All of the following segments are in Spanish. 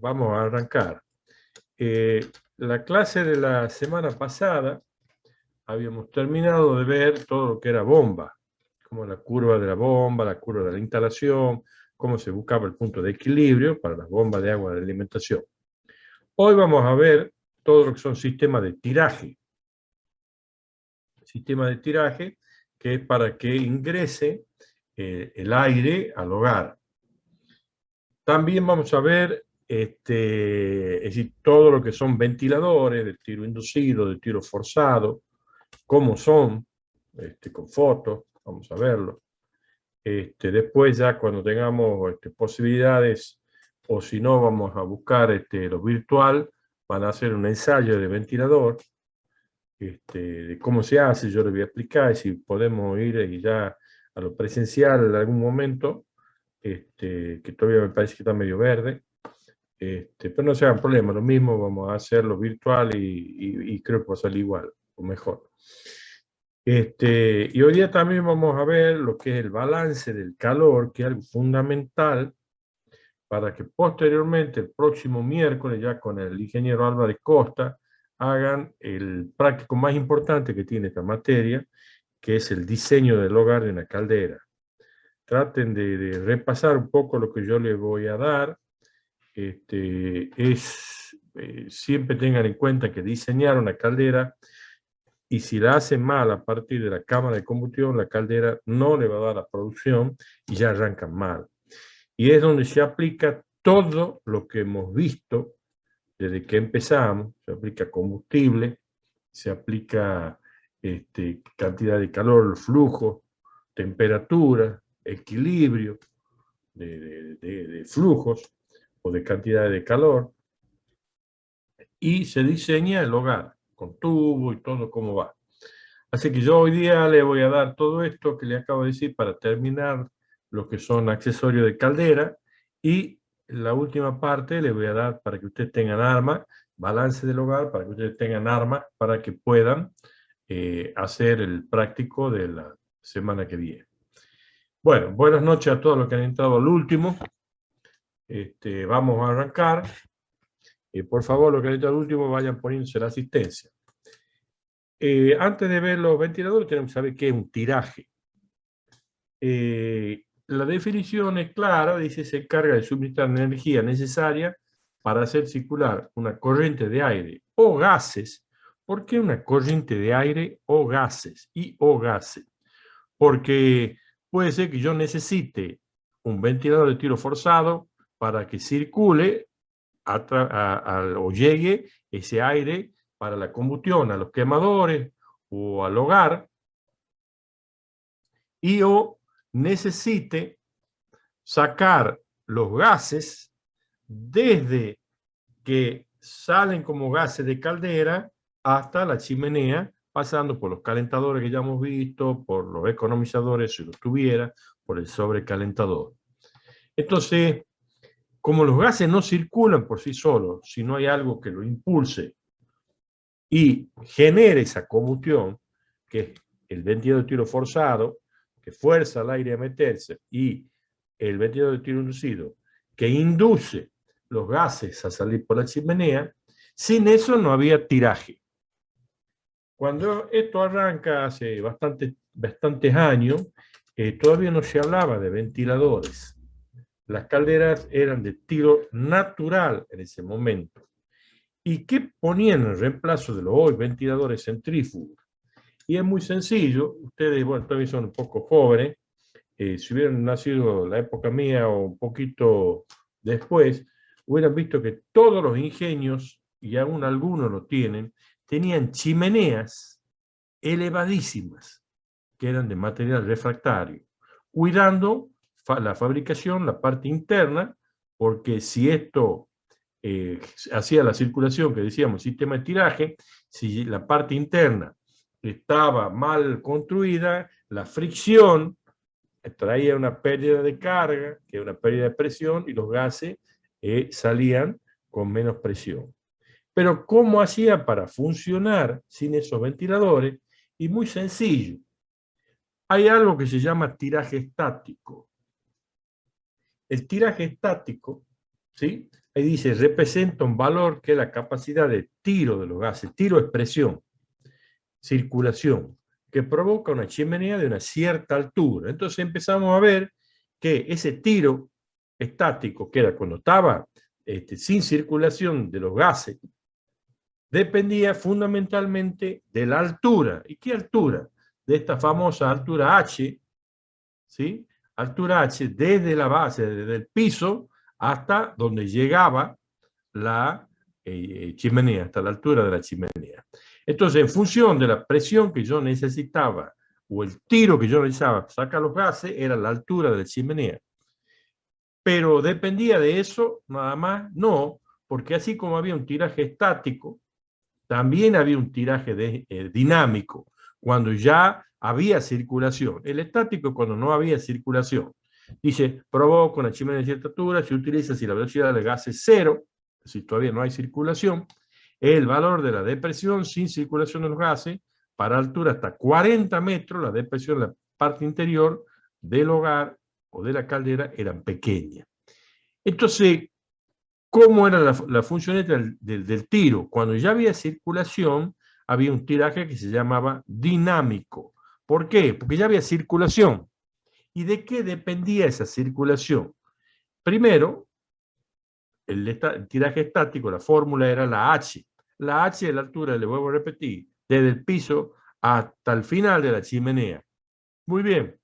Vamos a arrancar. La clase de la semana pasada habíamos terminado de ver todo lo que era bomba, como la curva de la bomba, la curva de la instalación, cómo se buscaba el punto de equilibrio para las bombas de agua de alimentación. Hoy vamos a ver todo lo que son sistemas de tiraje. Sistema de tiraje que es para que ingrese el aire al hogar. También vamos a ver es decir, todo lo que son ventiladores de tiro inducido, de tiro forzado, cómo son, con fotos, vamos a verlo. Después ya cuando tengamos posibilidades, o si no vamos a buscar lo virtual, van a hacer un ensayo de ventilador, de cómo se hace, yo les voy a explicar, si podemos ir ya a lo presencial en algún momento, que todavía me parece que está medio verde, pero no se hagan problema, lo mismo vamos a hacerlo virtual y creo que va a salir igual o mejor. Y hoy día también vamos a ver lo que es el balance del calor, que es algo fundamental para que posteriormente, el próximo miércoles, ya con el ingeniero Álvarez Costa, hagan el práctico más importante que tiene esta materia, que es el diseño del hogar en la caldera. Traten de repasar un poco lo que yo les voy a dar. Siempre tengan en cuenta que diseñar una caldera, y si la hacen mal a partir de la cámara de combustión, la caldera no le va a dar la producción y ya arrancan mal. Y es donde se aplica todo lo que hemos visto desde que empezamos. Se aplica combustible, se aplica cantidad de calor, flujo, temperatura, equilibrio de flujos o de cantidad de calor, y se diseña el hogar con tubo y todo cómo va. Así que yo hoy día le voy a dar todo esto que le acabo de decir para terminar lo que son accesorios de caldera, y la última parte le voy a dar para que ustedes tengan armas, balance del hogar, para que ustedes tengan armas para que puedan hacer el práctico de la semana que viene. Bueno, buenas noches a todos los que han entrado al último. Vamos a arrancar. Por favor, los que han entrado al último vayan poniéndose la asistencia. Antes de ver los ventiladores, tenemos que saber qué es un tiraje. La definición es clara, dice: se encarga de suministrar la energía necesaria para hacer circular una corriente de aire o gases. ¿Por qué una corriente de aire o gases? O gases. Porque puede ser que yo necesite un ventilador de tiro forzado para que circule o llegue ese aire para la combustión a los quemadores o al hogar, y o necesite sacar los gases desde que salen como gases de caldera hasta la chimenea, pasando por los calentadores que ya hemos visto, por los economizadores si los tuviera, por el sobrecalentador. Entonces, como los gases no circulan por sí solos, si no hay algo que lo impulse y genere esa combustión, que es el ventilador de tiro forzado, que fuerza al aire a meterse, y el ventilador de tiro inducido, que induce los gases a salir por la chimenea, sin eso no había tiraje. Cuando esto arranca hace bastantes años, todavía no se hablaba de ventiladores. Las calderas eran de tiro natural en ese momento. ¿Y qué ponían en reemplazo de los hoy ventiladores centrífugos? Y es muy sencillo. Ustedes, bueno, todavía son un poco jóvenes. Si hubieran nacido en la época mía o un poquito después, hubieran visto que todos los ingenios, y aún algunos lo tienen, tenían chimeneas elevadísimas, que eran de material refractario, cuidando la fabricación, la parte interna, porque si esto hacía la circulación que decíamos, sistema de tiraje, si la parte interna estaba mal construida, la fricción traía una pérdida de carga, que es una pérdida de presión, y los gases salían con menos presión. Pero ¿cómo hacía para funcionar sin esos ventiladores? Y muy sencillo. Hay algo que se llama tiraje estático. El tiraje estático, ¿sí? ahí dice, representa un valor que es la capacidad de tiro de los gases. Tiro es presión, circulación, que provoca una chimenea de una cierta altura. Entonces empezamos a ver que ese tiro estático, que era cuando estaba sin circulación de los gases, dependía fundamentalmente de la altura. ¿Y qué altura? De esta famosa altura H, ¿sí? Altura H desde la base, desde el piso hasta donde llegaba la chimenea, hasta la altura de la chimenea. Entonces, en función de la presión que yo necesitaba o el tiro que yo necesitaba para sacar los gases, era la altura de la chimenea. Pero dependía de eso, nada más, no, porque así como había un tiraje estático, también había un tiraje dinámico, cuando ya había circulación. El estático cuando no había circulación. Dice, provoca una chimenea de cierta altura, se utiliza si la velocidad del gas es cero, si todavía no hay circulación, el valor de la depresión sin circulación de los gases, para altura hasta 40 metros, la depresión en la parte interior del hogar o de la caldera eran pequeñas. Entonces, ¿cómo era la función del tiro? Cuando ya había circulación, había un tiraje que se llamaba dinámico. ¿Por qué? Porque ya había circulación. ¿Y de qué dependía esa circulación? Primero, el tiraje estático, la fórmula era la H. La H es la altura, le vuelvo a repetir, desde el piso hasta el final de la chimenea. Muy bien.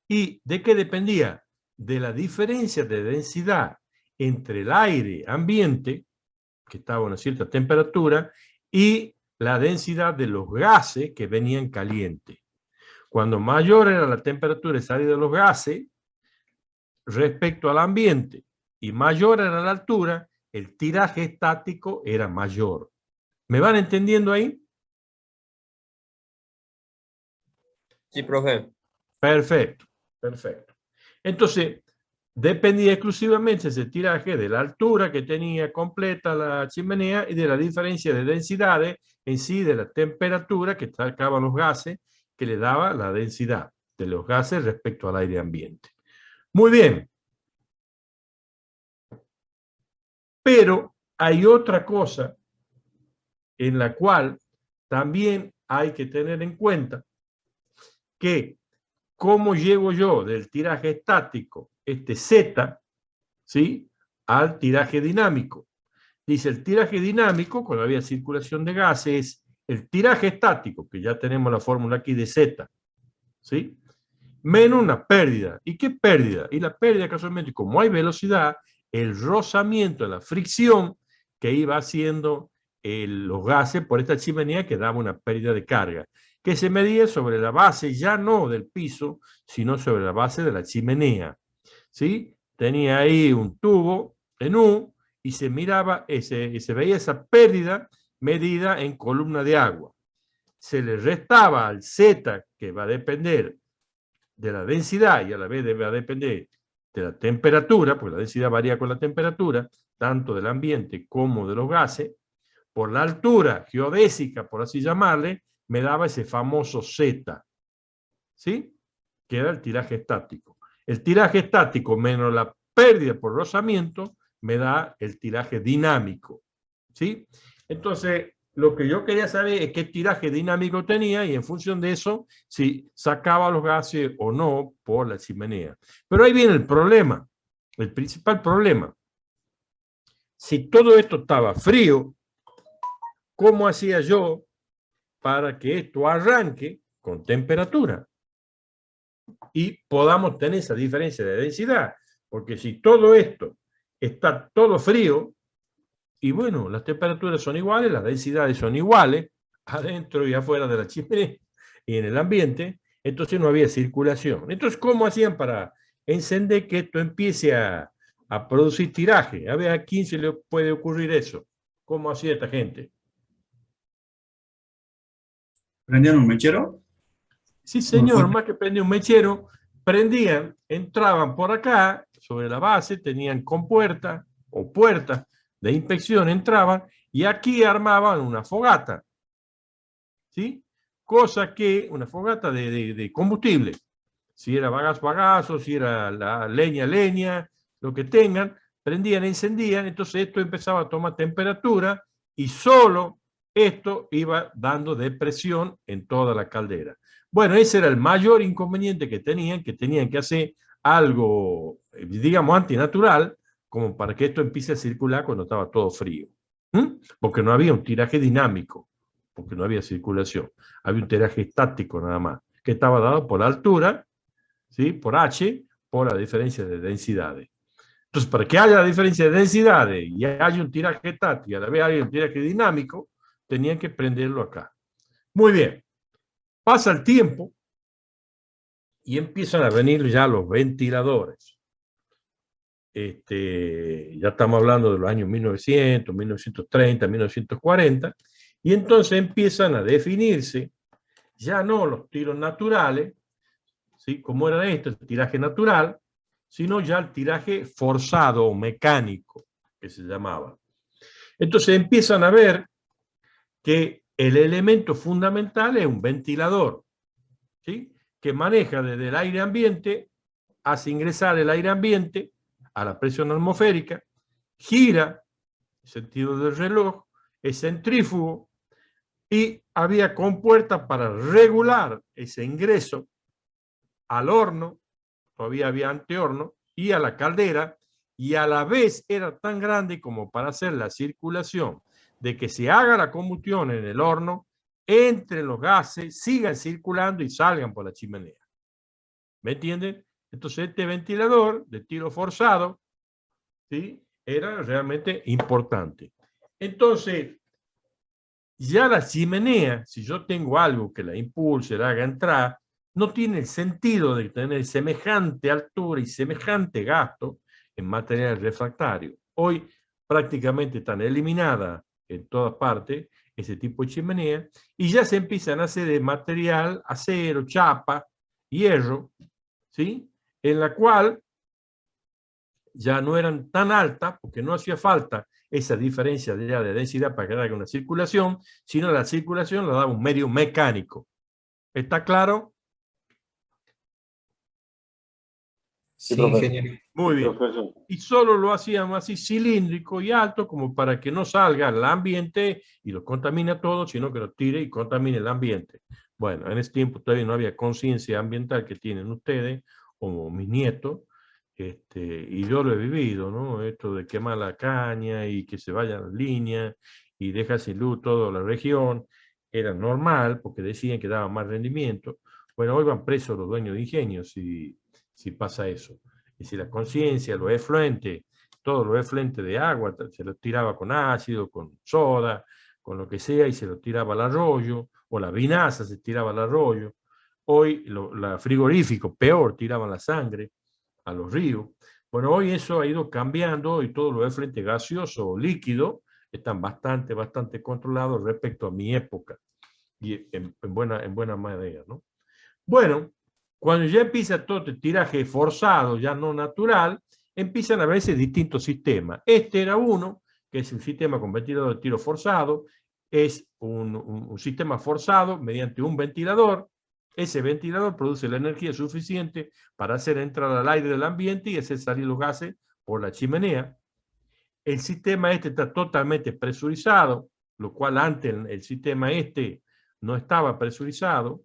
¿Y de qué dependía? De la diferencia de densidad entre el aire ambiente, que estaba a una cierta temperatura, y la densidad de los gases que venían calientes. Cuando mayor era la temperatura de salida de los gases respecto al ambiente y mayor era la altura, el tiraje estático era mayor. ¿Me van entendiendo ahí? Sí, profe. Perfecto, perfecto. Entonces, dependía exclusivamente ese tiraje de la altura que tenía completa la chimenea y de la diferencia de densidades en sí, de la temperatura que sacaban los gases, que le daba la densidad de los gases respecto al aire ambiente. Muy bien. Pero hay otra cosa en la cual también hay que tener en cuenta, que cómo llego yo del tiraje estático, Z, ¿sí?, al tiraje dinámico. Dice, el tiraje dinámico, cuando había circulación de gases, el tiraje estático, que ya tenemos la fórmula aquí de Z, ¿sí?, menos una pérdida. ¿Y qué pérdida? Y la pérdida, casualmente, como hay velocidad, el rozamiento, la fricción que iba haciendo los gases por esta chimenea, que daba una pérdida de carga, que se medía sobre la base ya no del piso, sino sobre la base de la chimenea. ¿Sí? Tenía ahí un tubo en U y se miraba, se veía esa pérdida medida en columna de agua. Se le restaba al Z, que va a depender de la densidad y a la vez va a depender de la temperatura, porque la densidad varía con la temperatura, tanto del ambiente como de los gases, por la altura geodésica, por así llamarle, me daba ese famoso Z, ¿sí?, que era el tiraje estático. El tiraje estático menos la pérdida por rozamiento me da el tiraje dinámico, ¿sí? Entonces, lo que yo quería saber es qué tiraje dinámico tenía y en función de eso, si sacaba los gases o no por la chimenea. Pero ahí viene el problema, el principal problema. Si todo esto estaba frío, ¿cómo hacía yo para que esto arranque con temperatura y podamos tener esa diferencia de densidad? Porque si todo esto está todo frío, y bueno, las temperaturas son iguales, las densidades son iguales, adentro y afuera de la chimenea y en el ambiente, entonces no había circulación. Entonces, ¿cómo hacían para encender que esto empiece a producir tiraje? A ver, ¿a quién se le puede ocurrir eso? ¿Cómo hacía esta gente? ¿Prendían un mechero? Sí, señor, más que prendían un mechero, prendían, entraban por acá, sobre la base, tenían compuerta o puertas de inspección, entraban y aquí armaban una fogata, ¿sí? Cosa que, una fogata de combustible, si era bagazo, bagazo, si era la leña, leña, lo que tengan, prendían, encendían, entonces esto empezaba a tomar temperatura y solo esto iba dando depresión en toda la caldera. Bueno, ese era el mayor inconveniente que tenían que hacer algo, digamos, antinatural, como para que esto empiece a circular cuando estaba todo frío. Porque no había un tiraje dinámico, porque no había circulación. Había un tiraje estático nada más, que estaba dado por altura, ¿sí? Por H, por la diferencia de densidades. Entonces, para que haya la diferencia de densidades y haya un tiraje estático y a la vez haya un tiraje dinámico, tenían que prenderlo acá. Muy bien. Pasa el tiempo y empiezan a venir ya los ventiladores. Ya estamos hablando de los años 1900, 1930, 1940, y entonces empiezan a definirse ya no los tiros naturales, ¿sí? Como era esto, el tiraje natural, sino ya el tiraje forzado o mecánico, que se llamaba. Entonces empiezan a ver que el elemento fundamental es un ventilador, ¿sí? Que maneja desde el aire ambiente, hace ingresar el aire ambiente a la presión atmosférica, gira en sentido del reloj, es centrífugo y había compuertas para regular ese ingreso al horno, todavía había antehorno, y a la caldera, y a la vez era tan grande como para hacer la circulación de que se haga la combustión en el horno, entren los gases, sigan circulando y salgan por la chimenea. ¿Me entienden? Entonces este ventilador de tiro forzado, ¿sí? Era realmente importante. Entonces, ya la chimenea, si yo tengo algo que la impulse, la haga entrar, no tiene el sentido de tener semejante altura y semejante gasto en material refractario. Hoy prácticamente están eliminadas en todas partes ese tipo de chimenea y ya se empiezan a hacer de material, acero, chapa, hierro, ¿sí? En la cual ya no eran tan altas porque no hacía falta esa diferencia de densidad para que haya una circulación, sino la circulación la daba un medio mecánico. ¿Está claro? Sí, ingeniero. Muy bien. Y solo lo hacíamos así cilíndrico y alto como para que no salga al ambiente y lo contamine a todo, sino que lo tire y contamine el ambiente. Bueno, en ese tiempo todavía no había conciencia ambiental que tienen ustedes, o mis nietos, y yo lo he vivido, ¿no? Esto de quemar la caña y que se vayan las líneas y deja sin luz toda la región, era normal porque decían que daba más rendimiento. Bueno, hoy van presos los dueños de ingenios si pasa eso. Y si la conciencia, los efluentes, todo lo efluente de agua, se lo tiraba con ácido, con soda, con lo que sea, y se lo tiraba al arroyo, o la vinaza se tiraba al arroyo. Hoy, la frigorífico, peor, tiraban la sangre a los ríos. Bueno, hoy eso ha ido cambiando y todos los efluentes gaseosos o líquidos están bastante controlados respecto a mi época y en buena manera, ¿no? Bueno, cuando ya empieza todo el tiraje forzado, ya no natural, empiezan a verse distintos sistemas. Este era uno, que es un sistema con ventilador de tiro forzado, es un sistema forzado mediante un ventilador. Ese ventilador produce la energía suficiente para hacer entrar al aire del ambiente y hacer salir los gases por la chimenea. El sistema este está totalmente presurizado, lo cual antes el sistema este no estaba presurizado,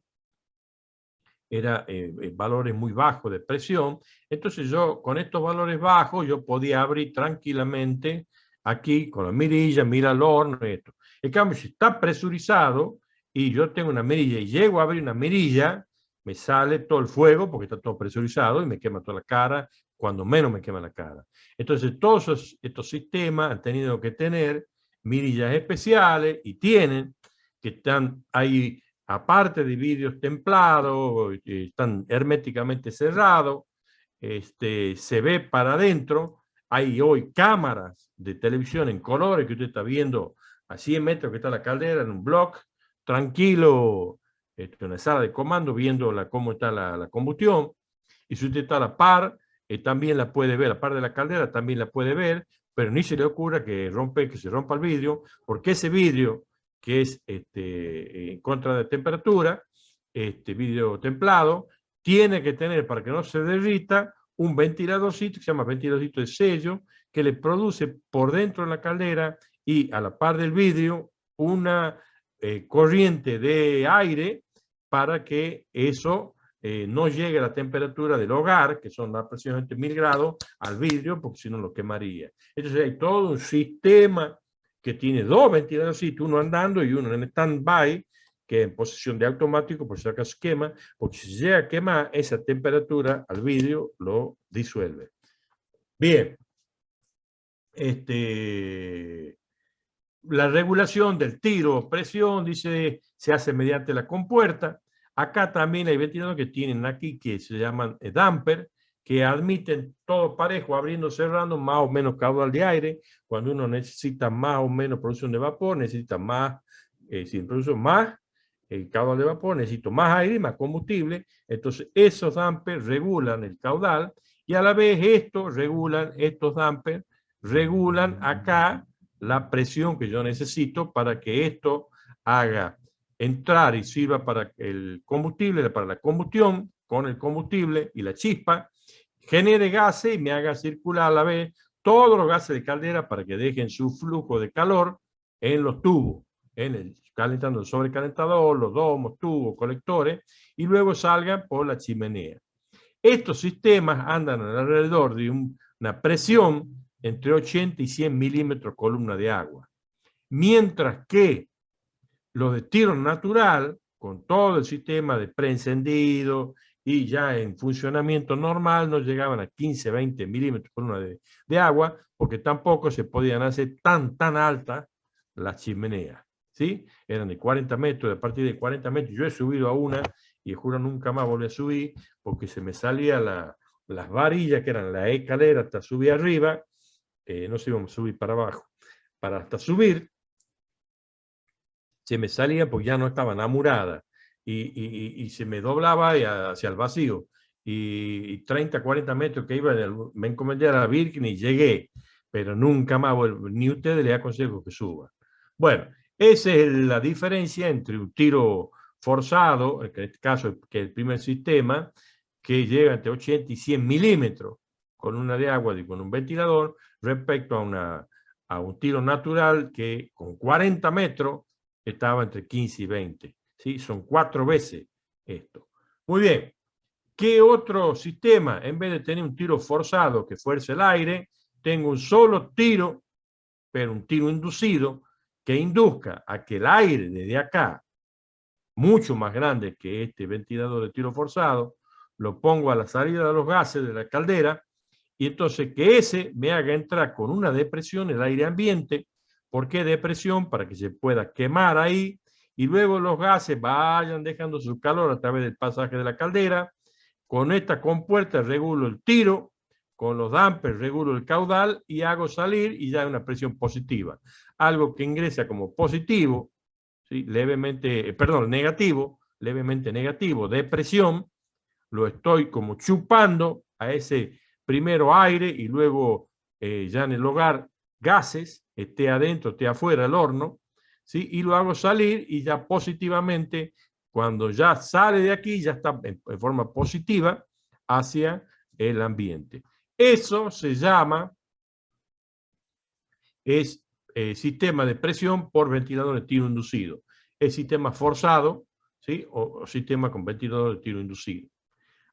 era valores muy bajos de presión. Entonces yo con estos valores bajos yo podía abrir tranquilamente aquí con la mirilla, mira al horno, esto. En cambio, si está presurizado y yo tengo una mirilla y llego a abrir una mirilla, me sale todo el fuego porque está todo presurizado y me quema toda la cara, cuando menos me quema la cara. Entonces todos estos sistemas han tenido que tener mirillas especiales y tienen que están ahí, aparte de vidrios templados, están herméticamente cerrados, se ve para adentro. Hay hoy cámaras de televisión en colores que usted está viendo a 100 metros que está la caldera en un block, tranquilo, en una sala de comando, viendo cómo está la combustión. Y si usted está a la par, también la puede ver, a la par de la caldera también la puede ver, pero ni se le ocurra que se rompa el vidrio, porque ese vidrio que es en contra de temperatura, vidrio templado, tiene que tener, para que no se derrita, un ventiladorcito que se llama ventiladorcito de sello, que le produce por dentro de la caldera y a la par del vidrio una corriente de aire para que eso no llegue a la temperatura del hogar, que son aproximadamente 1000 grados, al vidrio, porque si no lo quemaría. Entonces hay todo un sistema que tiene dos ventiladores, uno andando y uno en stand-by, que en posición de automático, por si acaso quema, porque si llega a quemar, esa temperatura al vidrio lo disuelve. Bien. La regulación del tiro o presión, dice, se hace mediante la compuerta. Acá también hay ventiladores que tienen aquí, que se llaman damper, que admiten todo parejo, abriendo, cerrando, más o menos caudal de aire. Cuando uno necesita más o menos producción de vapor, necesita más, si produce más caudal de vapor, necesito más aire, más combustible. Entonces, esos dampers regulan el caudal y a la vez estos dampers regulan acá la presión que yo necesito para que esto haga entrar y sirva para el combustible, para la combustión con el combustible y la chispa, genere gases y me haga circular a la vez todos los gases de caldera para que dejen su flujo de calor en los tubos, calentando el sobrecalentador, los domos, tubos, colectores, y luego salgan por la chimenea. Estos sistemas andan alrededor de una presión entre 80 y 100 milímetros columna de agua. Mientras que los de tiro natural, con todo el sistema de preencendido y ya en funcionamiento normal, no llegaban a 15, 20 milímetros columna de agua, porque tampoco se podían hacer tan altas las chimeneas, ¿sí? Eran de 40 metros, a partir de 40 metros. Yo he subido a una y juro nunca más volví a subir, porque se me salía las varillas, que eran la escalera, hasta subir arriba, no se íbamos a subir para abajo, para hasta subir, se me salía porque ya no estaban amuradas y se me doblaba hacia el vacío. Y 30, 40 metros que iba, me encomendé a la Virgen y llegué, pero nunca más vuelvo, ni ustedes les aconsejo que suban. Bueno, esa es la diferencia entre un tiro forzado, en este caso que es el primer sistema, que llega entre 80 y 100 milímetros con una de agua y con un ventilador, respecto a un tiro natural que con 40 metros estaba entre 15 y 20. ¿Sí? Son 4 veces esto. Muy bien. ¿Qué otro sistema? En vez de tener un tiro forzado que fuerce el aire, tengo un solo tiro, pero un tiro inducido, que induzca a que el aire desde acá, mucho más grande que este ventilador de tiro forzado, lo pongo a la salida de los gases de la caldera, y entonces que ese me haga entrar con una depresión el aire ambiente. ¿Por qué depresión? Para que se pueda quemar ahí, y luego los gases vayan dejando su calor a través del pasaje de la caldera. Con esta compuerta regulo el tiro, con los dampers regulo el caudal y hago salir y ya hay una presión positiva. Algo que ingresa como positivo, ¿sí? Negativo, levemente negativo, de presión, lo estoy como chupando a ese primero aire y luego ya en el hogar gases, esté adentro, esté afuera del horno, ¿sí? Y lo hago salir y ya positivamente, cuando ya sale de aquí, ya está en forma positiva hacia el ambiente. Eso se llama sistema de presión por ventilador de tiro inducido. El sistema forzado, ¿sí? O sistema con ventilador de tiro inducido.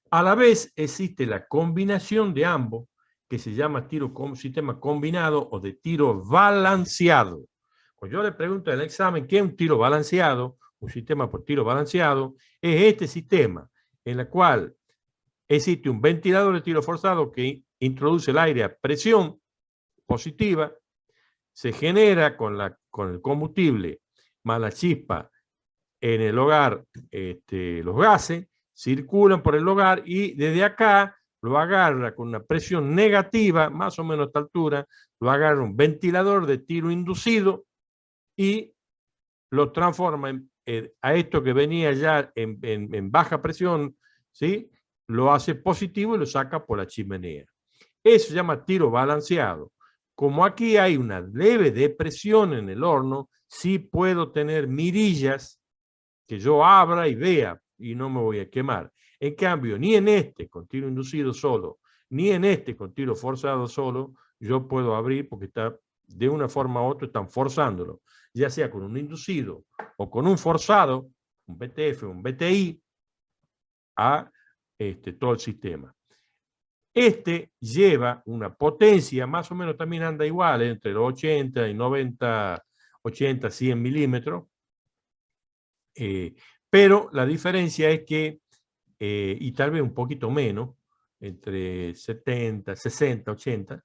A la vez existe la combinación de ambos, que se llama sistema combinado o de tiro balanceado. Cuando yo le pregunto en el examen qué es un tiro balanceado, un sistema por tiro balanceado, es este sistema en el cual existe un ventilador de tiro forzado que introduce el aire a presión positiva, se genera con el combustible más la chispa en el hogar, los gases circulan por el hogar y desde acá lo agarra con una presión negativa, más o menos a esta altura, lo agarra un ventilador de tiro inducido y lo transforma a esto que venía ya en baja presión, ¿sí? Lo hace positivo y lo saca por la chimenea. Eso se llama tiro balanceado. Como aquí hay una leve depresión en el horno, sí puedo tener mirillas que yo abra y vea y no me voy a quemar. En cambio, ni en este con tiro inducido solo, ni en este con tiro forzado solo, yo puedo abrir porque está de una forma u otra, están forzándolo, ya sea con un inducido o con un forzado, un BTF, un BTI, a todo el sistema. Este lleva una potencia, más o menos también anda igual, entre los 80 y 90, 80, 100 milímetros, pero la diferencia es que, y tal vez un poquito menos, entre 70, 60, 80,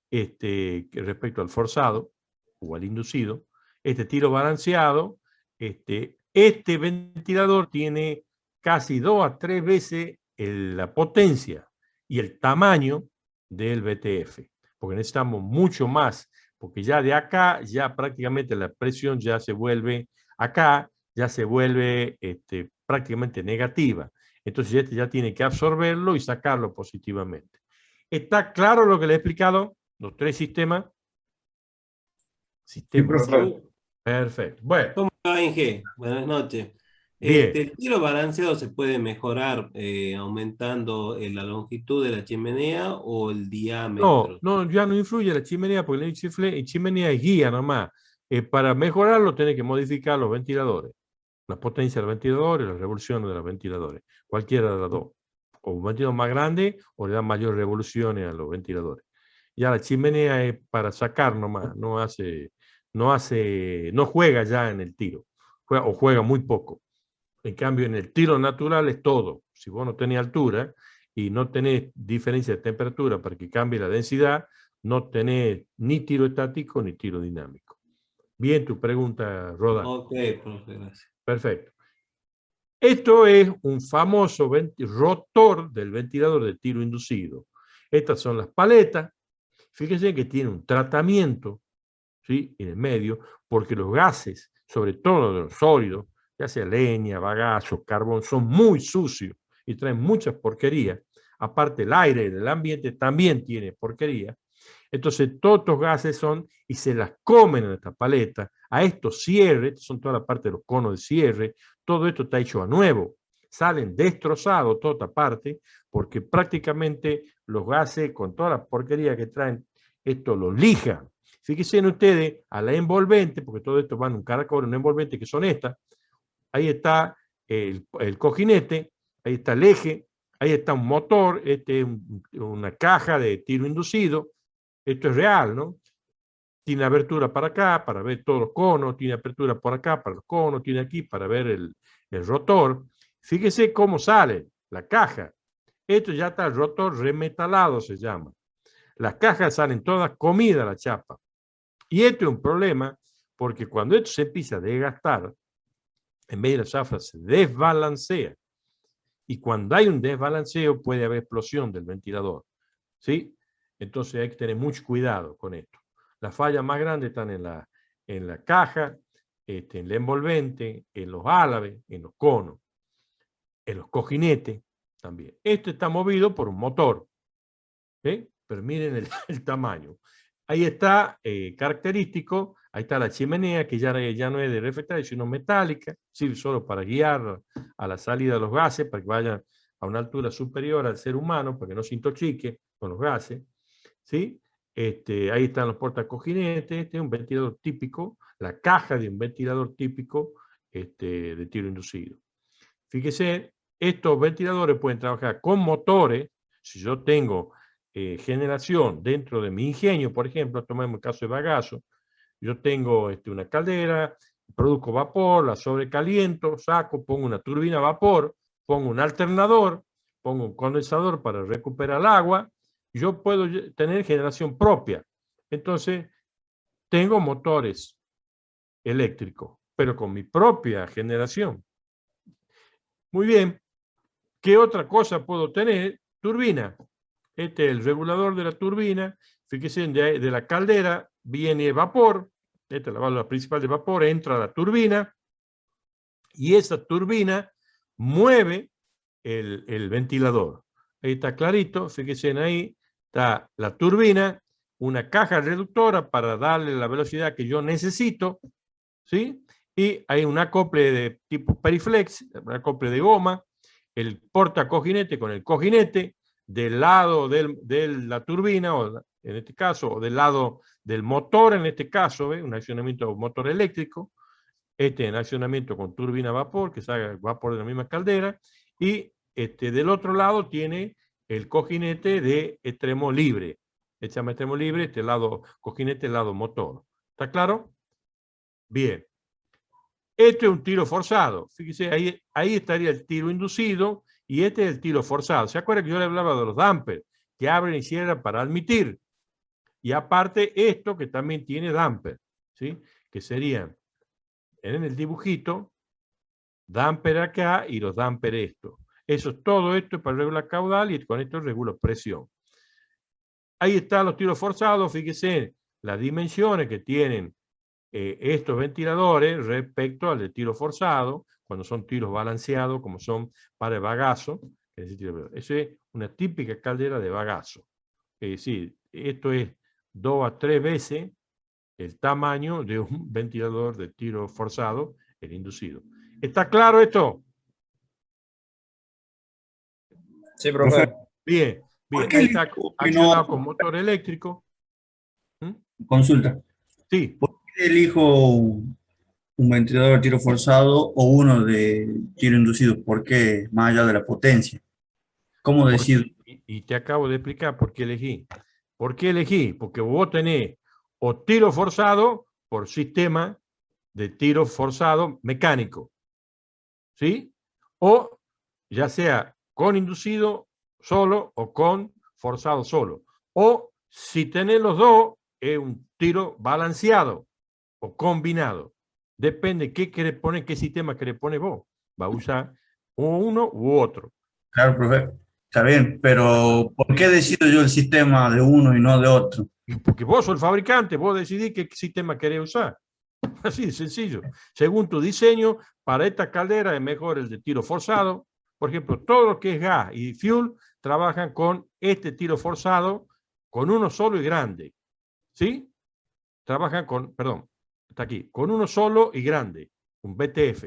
que respecto al forzado o al inducido, este tiro balanceado, este ventilador tiene casi 2 a 3 veces la potencia y el tamaño del BTF, porque necesitamos mucho más, porque ya de acá, ya prácticamente la presión ya se vuelve, acá ya se vuelve prácticamente negativa. Entonces este ya tiene que absorberlo y sacarlo positivamente. ¿Está claro lo que le he explicado? Los 3 sistemas. Sí, profe. Perfecto. Bueno. ¿Cómo va, Inge? Buenas noches. Bien. ¿El tiro balanceado se puede mejorar aumentando la longitud de la chimenea o el diámetro? No, ya no influye la chimenea, porque la chimenea es guía nomás. Para mejorarlo, tiene que modificar los ventiladores, la potencia de los ventiladores, las revoluciones de los ventiladores, cualquiera de las dos. O un ventilador más grande o le da mayores revoluciones a los ventiladores. Ya la chimenea es para sacar nomás, no juega ya en el tiro, o juega muy poco. En cambio, en el tiro natural es todo. Si vos no tenés altura y no tenés diferencia de temperatura para que cambie la densidad, no tenés ni tiro estático ni tiro dinámico. Bien tu pregunta, Roda. Ok, profe, gracias. Perfecto. Esto es un famoso rotor del ventilador de tiro inducido. Estas son las paletas. Fíjense que tiene un tratamiento, ¿sí?, en el medio, porque los gases, sobre todo los sólidos, ya sea leña, bagazo, carbón, son muy sucios y traen muchas porquerías. Aparte, el aire del ambiente también tiene porquería. Entonces, todos estos gases son y se las comen en esta paleta. A estos cierres, son toda la parte de los conos de cierre, todo esto está hecho a nuevo. Salen destrozados toda esta parte, porque prácticamente los gases, con toda la porquería que traen, esto lo lijan. Fíjense en ustedes a la envolvente, porque todo esto va en un caracol, una envolvente que son estas. Ahí está el cojinete, ahí está el eje, ahí está un motor, una caja de tiro inducido. Esto es real, ¿no? Tiene abertura para acá, para ver todos los conos, tiene apertura por acá para los conos, tiene aquí para ver el rotor. Fíjese cómo sale la caja. Esto ya está, el rotor remetalado se llama. Las cajas salen todas comidas la chapa. Y esto es un problema porque cuando esto se empieza a desgastar, en vez de la zafra se desbalancea. Y cuando hay un desbalanceo puede haber explosión del ventilador. ¿Sí? Entonces hay que tener mucho cuidado con esto. Las fallas más grandes están en la caja, en la envolvente, en los álabes, en los conos, en los cojinetes también. Esto está movido por un motor. ¿Sí? Pero miren el tamaño. Ahí está, característico, ahí está la chimenea, que ya no es de refractaria, sino metálica, sirve solo para guiar a la salida de los gases, para que vayan a una altura superior al ser humano, para que no se intoxique con los gases. ¿Sí? Ahí están los portacojinetes, este es un ventilador típico, la caja de un ventilador típico de tiro inducido. Fíjese, estos ventiladores pueden trabajar con motores. Si yo tengo generación dentro de mi ingenio, por ejemplo, tomemos el caso de bagazo, yo tengo una caldera, produzco vapor, la sobrecaliento, saco, pongo una turbina a vapor, pongo un alternador, pongo un condensador para recuperar el agua, yo puedo tener generación propia. Entonces, tengo motores eléctricos, pero con mi propia generación. Muy bien. ¿Qué otra cosa puedo tener? Turbina. Este es el regulador de la turbina. Fíjense, de la caldera viene vapor. Esta es la válvula principal de vapor. Entra a la turbina. Y esa turbina mueve el ventilador. Ahí está clarito. Fíjense ahí. Está la turbina. Una caja reductora para darle la velocidad que yo necesito. ¿Sí? Y hay un acople de tipo Periflex, un acople de goma. El portacojinete con el cojinete del lado de la turbina, o en este caso, o del lado del motor, en este caso, ¿ve? Un accionamiento motor eléctrico, este en accionamiento con turbina a vapor, que salga vapor de la misma caldera, y del otro lado tiene el cojinete de extremo libre. Se llama extremo libre, este lado cojinete, el lado motor. ¿Está claro? Bien. Este es un tiro forzado. Fíjese, ahí estaría el tiro inducido y este es el tiro forzado. ¿Se acuerdan que yo le hablaba de los dampers que abren y cierran para admitir? Y aparte esto que también tiene damper, ¿sí? Que serían en el dibujito, damper acá y los damper esto. Todo esto es para regular caudal y con esto regulo presión. Ahí están los tiros forzados, fíjense las dimensiones que tienen estos ventiladores respecto al de tiro forzado, cuando son tiros balanceados, como son para el bagazo. Eso es una típica caldera de bagazo. Es decir, esto es 2 a 3 veces el tamaño de un ventilador de tiro forzado, el inducido. ¿Está claro esto? Sí, profe. Bien, bien. Ahí está accionado con motor eléctrico. Consulta. Sí. ¿Por qué elijo un ventilador de tiro forzado o uno de tiro inducido? ¿Por qué? Más allá de la potencia. ¿Cómo decido? Y te acabo de explicar por qué elegí. ¿Por qué elegí? Porque vos tenés o tiro forzado por sistema de tiro forzado mecánico, ¿sí? O ya sea con inducido solo o con forzado solo. O si tenés los dos, es un tiro balanceado o combinado. Depende qué querés poner, qué sistema querés poner vos. Va a usar uno u otro. Claro, profe. Está bien, pero ¿por qué decido yo el sistema de uno y no de otro? Porque vos sos el fabricante, vos decidís qué sistema querés usar. Así de sencillo. Según tu diseño, para esta caldera es mejor el de tiro forzado. Por ejemplo, todo lo que es gas y fuel trabajan con este tiro forzado con uno solo y grande. ¿Sí? Trabajan con, perdón, está aquí, con uno solo y grande, un BTF.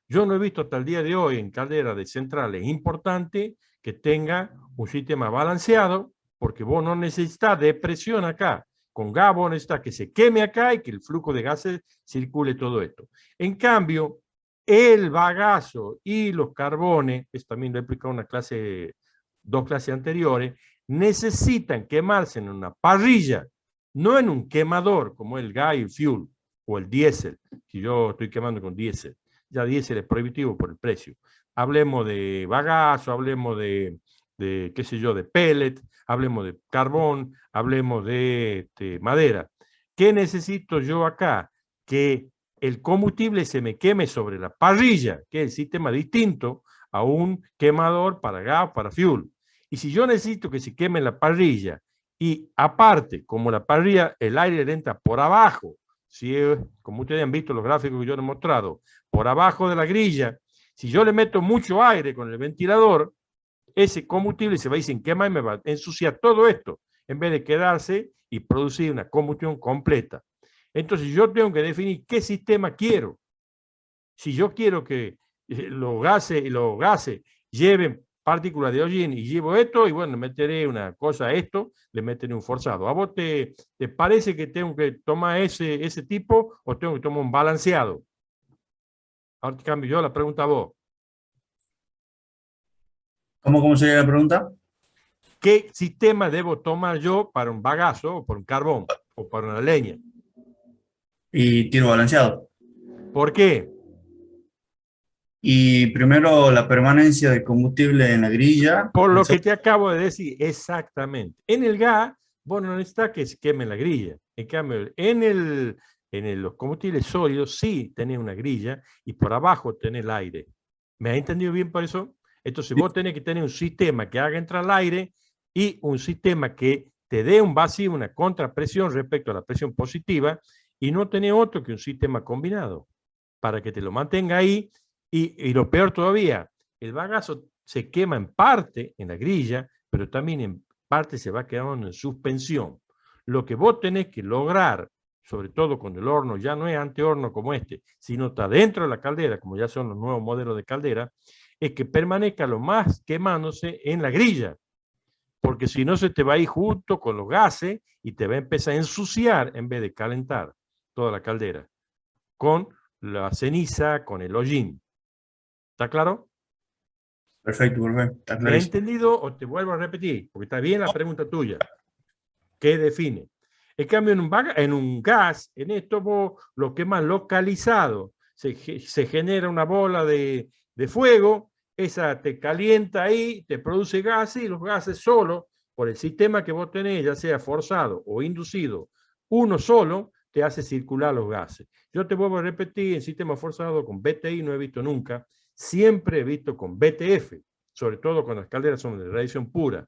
Yo no he visto hasta el día de hoy en caldera de centrales importante que tenga un sistema balanceado, porque vos no necesitas de presión acá. Con gas vos necesitas que se queme acá y que el flujo de gases circule todo esto. En cambio, el bagazo y los carbones, esto también lo he explicado en una clase, 2 clases anteriores, necesitan quemarse en una parrilla, no en un quemador como el gas y el fuel o el diésel, si yo estoy quemando con diésel. Ya diésel es prohibitivo por el precio. Hablemos de bagazo, hablemos de qué sé yo, de pellet, hablemos de carbón, hablemos de madera. ¿Qué necesito yo acá? Que el combustible se me queme sobre la parrilla, que es el sistema distinto a un quemador para gas, para fuel. Y si yo necesito que se queme la parrilla y aparte, como la parrilla, el aire le entra por abajo, si es, como ustedes han visto los gráficos que yo les he mostrado, por abajo de la grilla, si yo le meto mucho aire con el ventilador, ese combustible se va a ir sin quema y me va a ensuciar todo esto, en vez de quedarse y producir una combustión completa. Entonces yo tengo que definir qué sistema quiero. Si yo quiero que los gases lleven partículas de hollín y llevo esto, y bueno, meteré una cosa a esto, le meteré un forzado. ¿A vos te parece que tengo que tomar ese tipo o tengo que tomar un balanceado? Ahora te cambio yo la pregunta a vos. ¿Cómo sería la pregunta? ¿Qué sistema debo tomar yo para un bagazo o para un carbón o para una leña? Y tiro balanceado. ¿Por qué? Y primero la permanencia de combustible en la grilla. Por lo que te acabo de decir, exactamente. En el gas, vos no necesitas que se queme la grilla. En cambio, los combustibles sólidos sí tenés una grilla y por abajo tenés el aire. ¿Me has entendido bien por eso? Entonces vos tenés que tener un sistema que haga entrar el aire y un sistema que te dé un vacío, una contrapresión respecto a la presión positiva y no tenés otro que un sistema combinado para que te lo mantenga ahí. Y lo peor todavía, el bagazo se quema en parte en la grilla, pero también en parte se va quedando en suspensión. Lo que vos tenés que lograr, sobre todo cuando el horno ya no es antehorno como este, sino está dentro de la caldera, como ya son los nuevos modelos de caldera, es que permanezca lo más quemándose en la grilla. porque si no se te va a ir junto con los gases y te va a empezar a ensuciar en vez de calentar toda la caldera con la ceniza, con el hollín. ¿Está claro? Perfecto, profe. Está ¿Me has clarísimo. entendido o te vuelvo a repetir? Porque está bien la pregunta tuya. ¿Qué define? En cambio, en un gas, en esto vos lo quemas localizado. Se genera una bola de fuego, esa te calienta ahí, te produce gases y los gases solo, por el sistema que vos tenés, ya sea forzado o inducido, uno solo te hace circular los gases. Yo te vuelvo a repetir, en sistema forzado con BTI no he visto nunca, siempre he visto con BTF, sobre todo cuando las calderas son de radiación pura.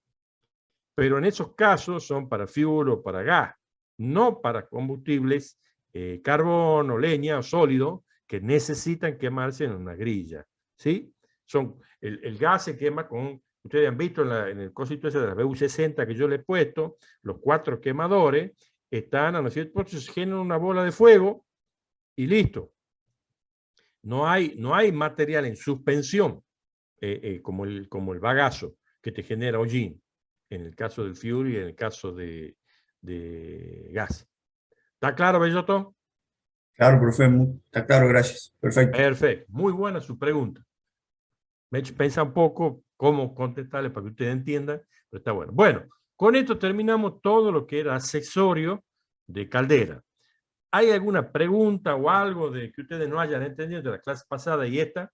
Pero en esos casos son para fuel o para gas, no para combustibles, carbón o leña o sólido, que necesitan quemarse en una grilla. ¿Sí? El gas se quema con, ustedes han visto en el cosito ese de la BU60 que yo le he puesto, los 4 quemadores están a los 7%, se genera una bola de fuego y listo. No hay material en suspensión, como el bagazo que te genera hollín, en el caso del fuel y en el caso de gas. ¿Está claro, Bellotto? Claro, profe. Está claro, gracias. Perfecto. Perfecto. Muy buena su pregunta. Me he hecho pensar un poco cómo contestarle para que ustedes entiendan, pero está bueno. Bueno, con esto terminamos todo lo que era accesorio de caldera. ¿Hay alguna pregunta o algo de que ustedes no hayan entendido de la clase pasada y esta?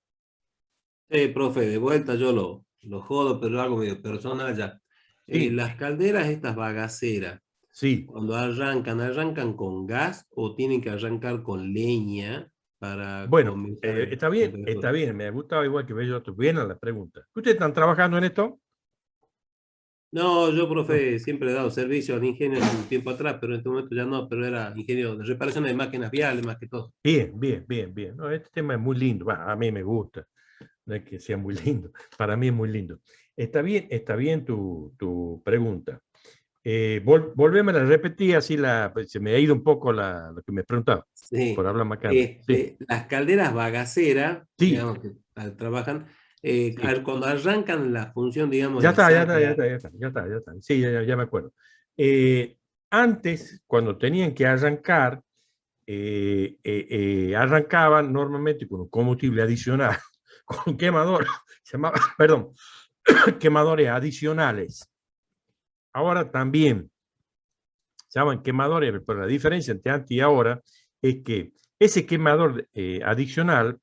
Profe, de vuelta yo lo jodo, pero lo hago medio personal ya. Sí. Las calderas estas bagaceras, Sí. cuando ¿arrancan con gas o tienen que arrancar con leña para Bueno, comenzar está temperatura? bien, me ha gustado igual que Bellotto. Bien a la pregunta. ¿Ustedes están trabajando en esto? No, yo, No. profe, siempre he dado servicio al ingeniero hace un tiempo atrás, pero en este momento ya no, pero era ingeniero de reparación de máquinas viales más que todo. Bien, bien, bien, bien. No, este tema es muy lindo. Bueno, a mí me gusta. No es que sea muy lindo. Para mí es muy lindo. Está bien tu pregunta. Volveme a repetir, así se me ha ido un poco lo que me preguntaba, Sí. por hablar macana. Sí, Las calderas bagaceras, sí, digamos que trabajan, sí. cuando arrancan la función, digamos, Ya de está, ya está, ya sacar. está, ya está. Sí, ya me acuerdo. Antes, cuando tenían que arrancar, arrancaban normalmente con un combustible adicional, con un quemador, se llamaba, perdón, quemadores adicionales. Ahora también se llaman quemadores, pero la diferencia entre antes y ahora es que ese quemador adicional,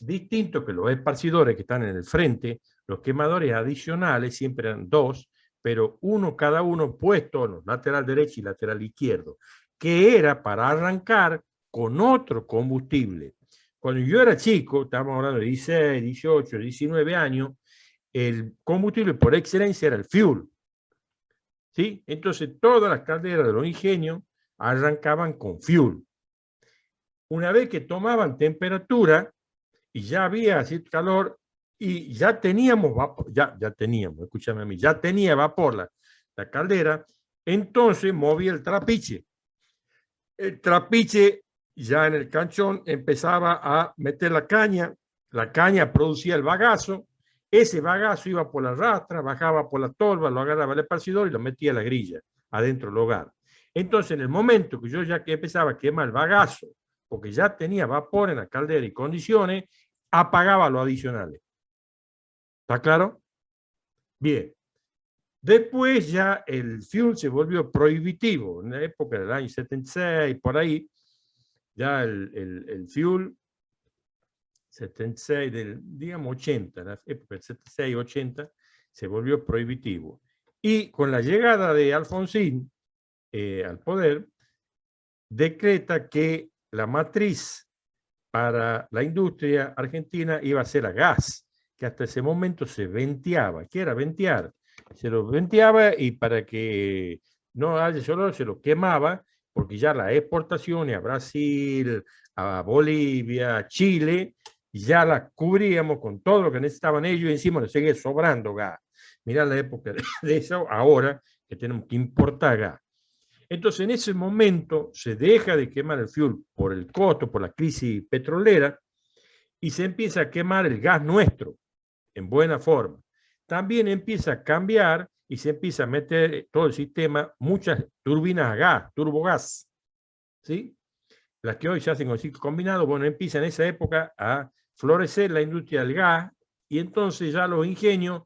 distinto que los esparcidores que están en el frente, los quemadores adicionales siempre eran 2, pero uno cada uno puesto en los lateral derecho y lateral izquierdo, que era para arrancar con otro combustible. Cuando yo era chico, estábamos hablando de 16, 18, 19 años, el combustible por excelencia era el fuel. ¿Sí? Entonces todas las calderas de los ingenios arrancaban con fuel. Una vez que tomaban temperatura y ya había así calor y ya teníamos vapor, ya teníamos, escúchame a mí, ya tenía vapor la caldera, entonces movía el trapiche. El trapiche ya en el canchón empezaba a meter la caña producía el bagazo, ese bagazo iba por la rastra, bajaba por la tolva, lo agarraba el esparcidor y lo metía a la grilla, adentro del hogar. Entonces, en el momento que yo ya que empezaba a quemar el bagazo, porque ya tenía vapor en la caldera y condiciones, apagaba los adicionales. ¿Está claro? Bien. Después ya el fuel se volvió prohibitivo. En la época del año 76, por ahí, ya el fuel 76, digamos 80, en la época del 76, 80, se volvió prohibitivo. Y con la llegada de Alfonsín al poder, decreta que la matriz para la industria argentina iba a ser a gas, que hasta ese momento se venteaba. ¿Qué era ventear? Se lo venteaba y para que no haya solo se lo quemaba, porque ya las exportaciones a Brasil, a Bolivia, a Chile, ya las cubríamos con todo lo que necesitaban ellos y encima nos sigue sobrando gas. Mirá la época de eso, ahora que tenemos que importar gas. Entonces, en ese momento se deja de quemar el fuel por el costo, por la crisis petrolera, y se empieza a quemar el gas nuestro en buena forma. También empieza a cambiar y se empieza a meter todo el sistema, muchas turbinas a gas, turbogás, ¿sí? Las que hoy se hacen con ciclo combinado, bueno, empieza en esa época a florecer la industria del gas, y entonces ya los ingenios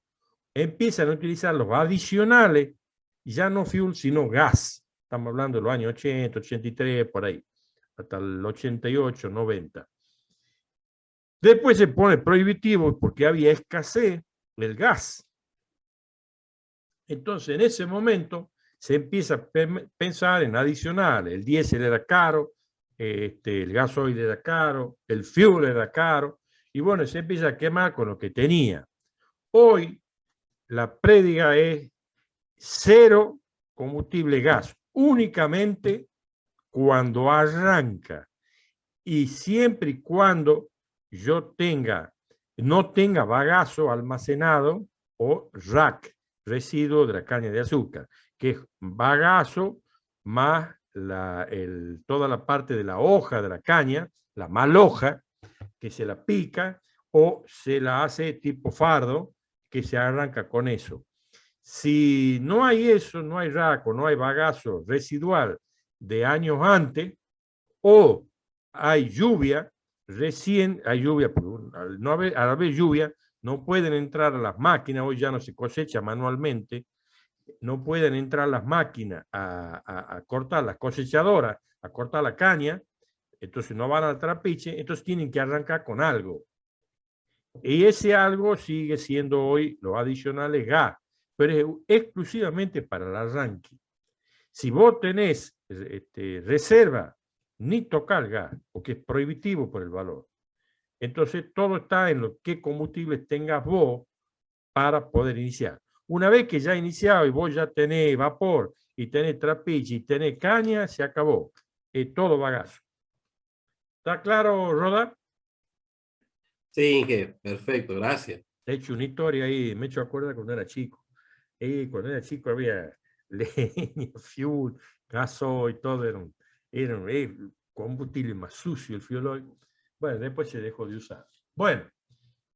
empiezan a utilizar los adicionales, ya no fuel, sino gas. Estamos hablando de los años 80, 83, por ahí, hasta el 88, 90. Después se pone prohibitivo porque había escasez del gas. Entonces, en ese momento se empieza a pensar en adicionales. El diésel era caro, el gasoil era caro, el fuel era caro, y bueno, se empieza a quemar con lo que tenía. Hoy la prédica es cero combustible gas, únicamente cuando arranca, y siempre y cuando yo no tenga bagazo almacenado o rack, residuo de la caña de azúcar, que es bagazo más toda la parte de la hoja de la caña, la malhoja, que se la pica o se la hace tipo fardo, que se arranca con eso. Si no hay eso, no hay rack o no hay bagazo residual de años antes, o hay lluvia, recién hay lluvia, al haber lluvia, no pueden entrar a las máquinas, hoy ya no se cosecha manualmente, no pueden entrar las máquinas a cortar, las cosechadoras, a cortar la caña, entonces no van al trapiche, entonces tienen que arrancar con algo. Y ese algo sigue siendo hoy los adicionales gas, pero es exclusivamente para el arranque. Si vos tenés reserva, ni tocar gas, porque es prohibitivo por el valor. Entonces todo está en lo que combustible tengas vos para poder iniciar. Una vez que ya iniciado y vos ya tenés vapor y tenés trapiche y tenés caña, se acabó. Todo bagazo. ¿Está claro, Roda? Sí, que perfecto, gracias. He hecho una historia ahí, me he hecho acordar cuando era chico. Cuando era chico había leña, fuel, gasoil, todo era combustible más sucio el fuel. Bueno, después se dejó de usar. Bueno,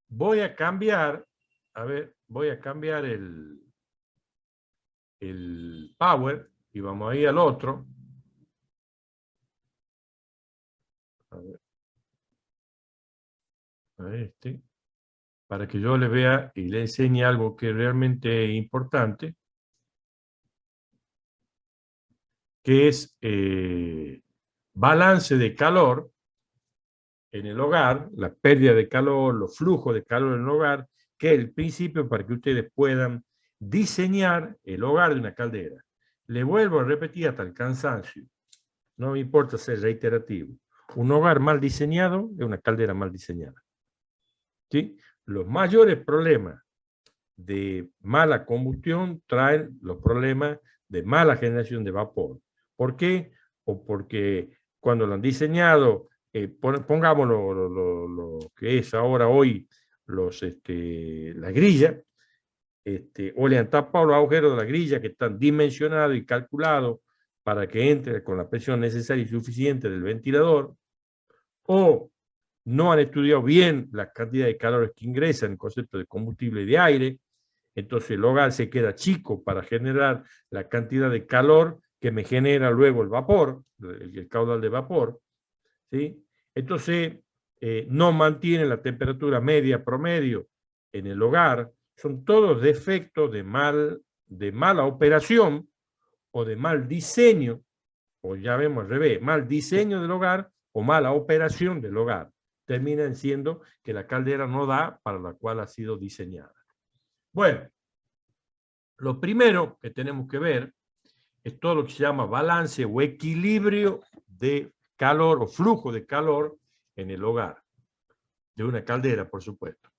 voy a cambiar, voy a cambiar el power y vamos a ir al otro. A este, para que yo le vea y le enseñe algo que es realmente importante, que es balance de calor en el hogar, la pérdida de calor, los flujos de calor en el hogar, que es el principio para que ustedes puedan diseñar el hogar de una caldera. Le vuelvo a repetir hasta el cansancio, no me importa ser reiterativo. Un hogar mal diseñado es una caldera mal diseñada. ¿Sí? Los mayores problemas de mala combustión traen los problemas de mala generación de vapor. ¿Por qué? O porque cuando lo han diseñado, pongamos lo que es ahora hoy la grilla, o le han tapado los agujeros de la grilla que están dimensionados y calculados para que entre con la presión necesaria y suficiente del ventilador, o no han estudiado bien la cantidad de calores que ingresan en el concepto de combustible de aire, entonces el hogar se queda chico para generar la cantidad de calor que me genera luego el vapor, el caudal de vapor, ¿sí? Entonces no mantiene la temperatura media promedio en el hogar, son todos defectos de mala operación o de mal diseño, o ya vemos al revés, mal diseño del hogar o mala operación del hogar. Terminan siendo que la caldera no da para la cual ha sido diseñada. Bueno, lo primero que tenemos que ver es todo lo que se llama balance o equilibrio de calor o flujo de calor en el hogar, de una caldera, por supuesto.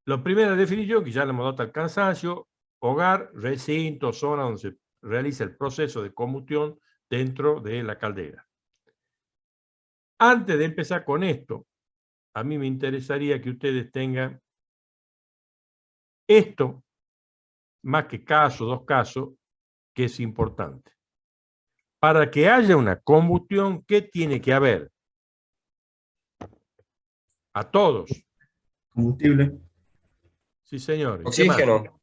La primera definición, que ya le hemos dado hasta el cansancio: hogar, recinto, zona donde se realiza el proceso de combustión dentro de la caldera. Antes de empezar con esto, a mí me interesaría que ustedes tengan esto, más que caso, dos casos, que es importante. Para que haya una combustión, ¿qué tiene que haber? A todos. Combustible. Sí, señores. Oxígeno.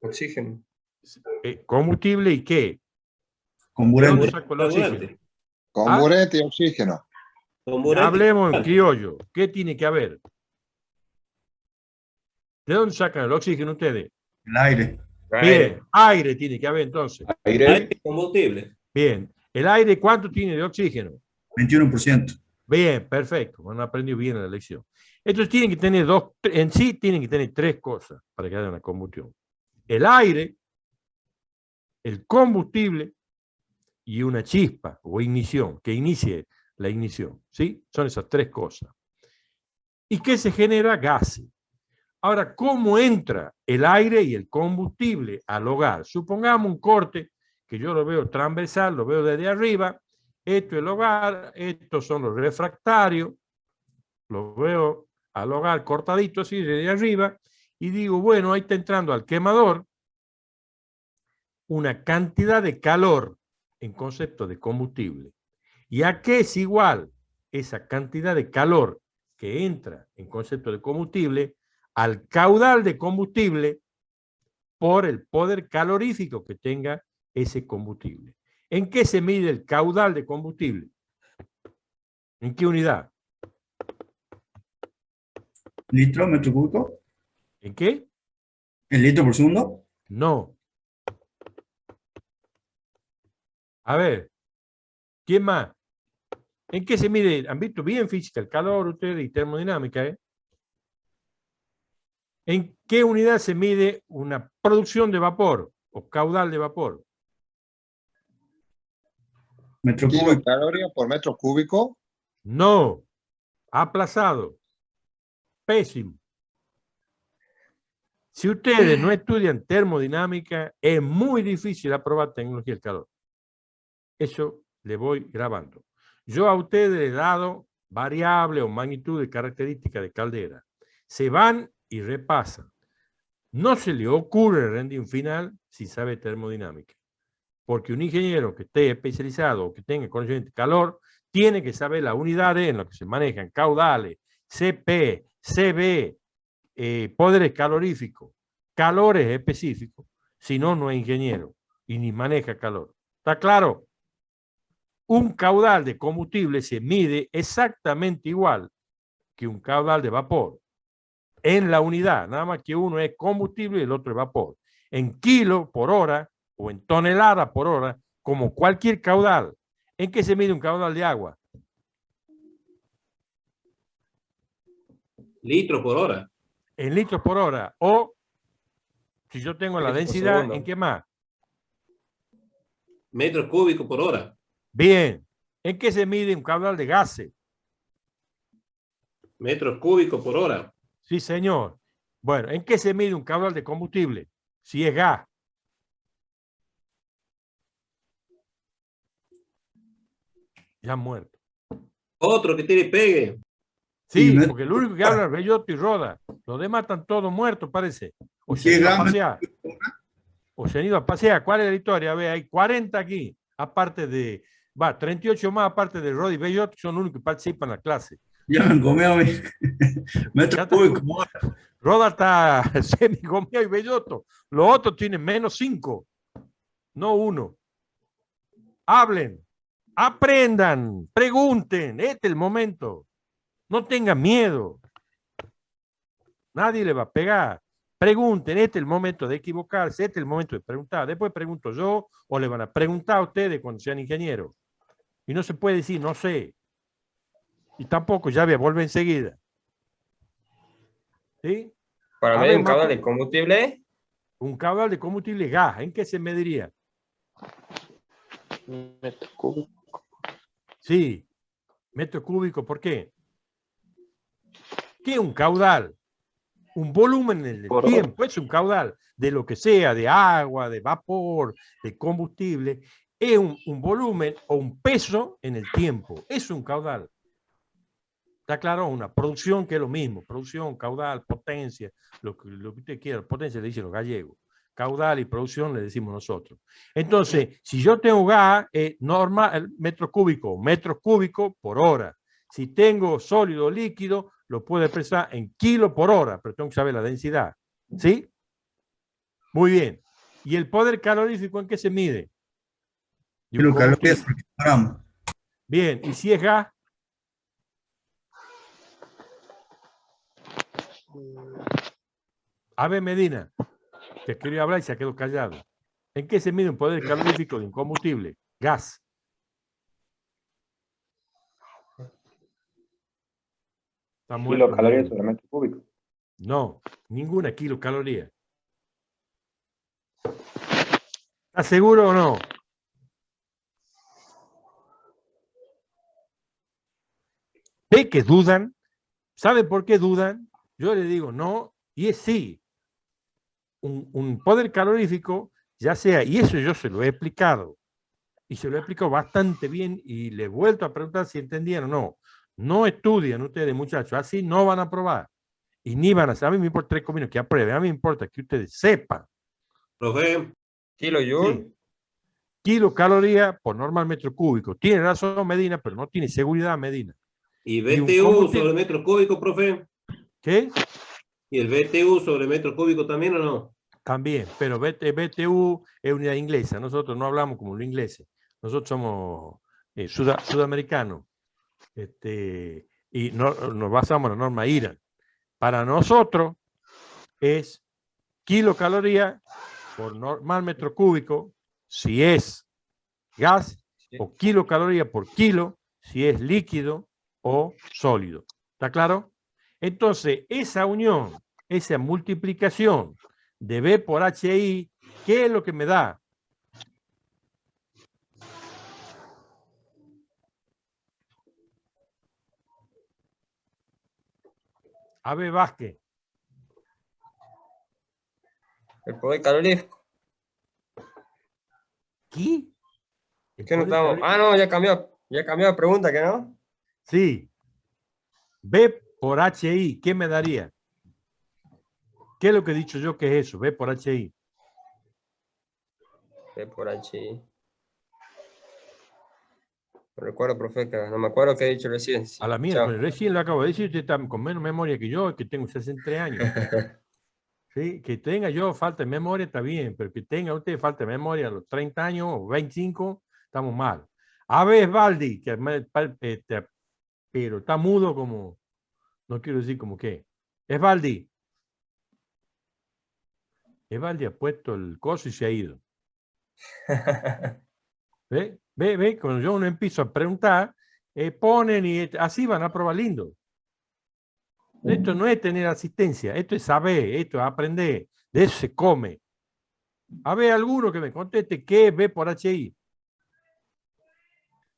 Oxígeno. combustible y qué. ¿De Comburente. dónde saco el oxígeno? Comburente y oxígeno. Hablemos en criollo. ¿Qué tiene que haber? ¿De dónde sacan el oxígeno ustedes? El aire. Bien, aire tiene que haber entonces. Aire combustible. Bien, ¿el aire cuánto tiene de oxígeno? 21%. Bien, perfecto. Han aprendido bien la lección. Entonces tienen que tener en sí tienen que tener tres cosas para que haya una combustión. El aire, el combustible y una chispa o ignición, que inicie la ignición. ¿Sí? Son esas tres cosas. ¿Y qué se genera? Gases. Ahora, ¿cómo entra el aire y el combustible al hogar? Supongamos un corte que yo lo veo transversal, lo veo desde arriba. Esto es el hogar, estos son los refractarios. Lo veo al hogar cortadito así desde arriba. Y digo, bueno, ahí está entrando al quemador una cantidad de calor en concepto de combustible. ¿Y a qué es igual esa cantidad de calor que entra en concepto de combustible al caudal de combustible por el poder calorífico que tenga ese combustible? ¿En qué se mide el caudal de combustible? ¿En qué unidad? ¿Litro, metro cúbico? ¿En qué? ¿En litro por segundo? No. A ver, ¿quién más? ¿En qué se mide? Han visto bien física, el calor, ustedes, y termodinámica, ¿eh? ¿En qué unidad se mide una producción de vapor o caudal de vapor? Metro cúbico. Kilocalorías por metro cúbico. No. Aplazado. Pésimo. Si ustedes no estudian termodinámica, es muy difícil aprobar tecnología del calor. Eso le voy grabando. Yo a ustedes les he dado variable o magnitud de características de caldera. Se van y repasan. No se le ocurre rendir un final si sabe termodinámica. Porque un ingeniero que esté especializado o que tenga conocimiento de calor, tiene que saber las unidades en las que se manejan caudales, CP, CB, poderes caloríficos, calores específicos. Si no, no es ingeniero y ni maneja calor. ¿Está claro? Un caudal de combustible se mide exactamente igual que un caudal de vapor en la unidad, nada más que uno es combustible y el otro es vapor. En kilo por hora o en tonelada por hora, como cualquier caudal. ¿En qué se mide un caudal de agua? Litros por hora. En litros por hora. O, si yo tengo la Litros por densidad, segundo. ¿en qué más? Metros cúbicos por hora. Bien. ¿En qué se mide un caudal de gases? Metros cúbicos por hora. Sí, señor. Bueno, ¿en qué se mide un caudal de combustible? Si es gas. Ya muerto. Otro que tiene pegue. Sí, Y porque el único que habla es Bellotto y Roda. Los demás están todos muertos, parece. O Sí, se han ido a grande. pasear. O se han ido a pasear. ¿Cuál es la historia? A ver, hay 40 aquí, aparte de... 38 más aparte de Roda y Bellotto, son los únicos que participan en la clase. Ya me han comido a mí. Ya Metro está. cúbico. Roda está semi-gomeo y Bellotto. Los otros tienen menos 5, no 1. Hablen, aprendan, pregunten. Este es el momento. No tengan miedo. Nadie le va a pegar. Pregunten, este es el momento de equivocarse, este es el momento de preguntar. Después pregunto yo o le van a preguntar a ustedes cuando sean ingenieros. Y no se puede decir, no sé. Y tampoco, ya voy a volver enseguida. ¿Sí? Para A medir ver, un caudal Marco. de combustible, Un caudal de combustible gas, ¿en qué se mediría? Metro cúbico. Sí, metro cúbico, ¿por qué? ¿Qué es un caudal? Un volumen en el Por hora. tiempo, es un caudal de lo que sea, de agua, de vapor, de combustible, es un volumen o un peso en el tiempo, es un caudal. ¿Está claro? Una producción que es lo mismo, producción, caudal, potencia, lo que usted quiera, potencia le dicen los gallegos, caudal y producción le decimos nosotros. Entonces, si yo tengo gas, normal, metros cúbicos por hora. Si tengo sólido o líquido, lo puedo expresar en kilo por hora, pero tengo que saber la densidad. ¿Sí? Muy bien. ¿Y el poder calorífico en qué se mide? De un Kilocalorías combustible. por kilogramo. Bien, ¿y si es gas? Ave Medina, que quería hablar y se quedó callado. ¿En qué se mide un poder calorífico de un combustible? Gas. Está muerto. Kilocalorías sobre metro cúbico. No, ninguna kilocaloría. ¿Estás seguro o no? ¿Ve que dudan? ¿Sabe por qué dudan? Yo le digo no, y es sí. Un poder calorífico, ya sea, y eso yo se lo he explicado, y se lo he explicado bastante bien, y le he vuelto a preguntar si entendían o no. No estudian ustedes, muchachos, así no van a aprobar. Y ni van a saber, a mí me importa 3 cominos que aprueben, a mí me importa que ustedes sepan. Profe, Kilojoule. Sí. Kilocaloría por normal metro cúbico. Tiene razón Medina, pero no tiene seguridad Medina. ¿y Y un BTU combustible- sobre metro cúbico, profe? ¿Qué? ¿Y el BTU sobre metro cúbico también o no? También, pero BTU es unidad inglesa. Nosotros no hablamos como los ingleses. Nosotros somos sudamericanos. Y nos basamos en la norma IRAN. Para nosotros es kilocaloría por normal metro cúbico si es gas, o kilocaloría por kilo si es líquido o sólido. ¿Está claro? Entonces, esa unión, esa multiplicación de B por HI, ¿qué es lo que me da? A.B. Vázquez. El poder calorífico. ¿Qué? ¿Qué no estamos? Ah, no, ya cambió la pregunta, ¿qué no? Sí. B por HI, ¿qué me daría? ¿Qué es lo que he dicho yo que es eso? B por HI. B por H. No recuerdo, profe, que no me acuerdo qué he dicho recién. A la mía, recién lo acabo de decir, usted está con menos memoria que yo, que tengo 63 años. ¿Sí? Que tenga yo falta de memoria está bien, pero que tenga usted falta de memoria a los 30 años o 25, estamos mal. A ver, Valdi, pero está mudo como, no quiero decir como que. Es Valdi. Valdi ha puesto el coso y se ha ido. ¿Ve? Cuando yo no empiezo a preguntar, ponen y así van a probar lindo. Esto no es tener asistencia, esto es saber, esto es aprender, de eso se come. A ver, alguno que me conteste qué es B por HI.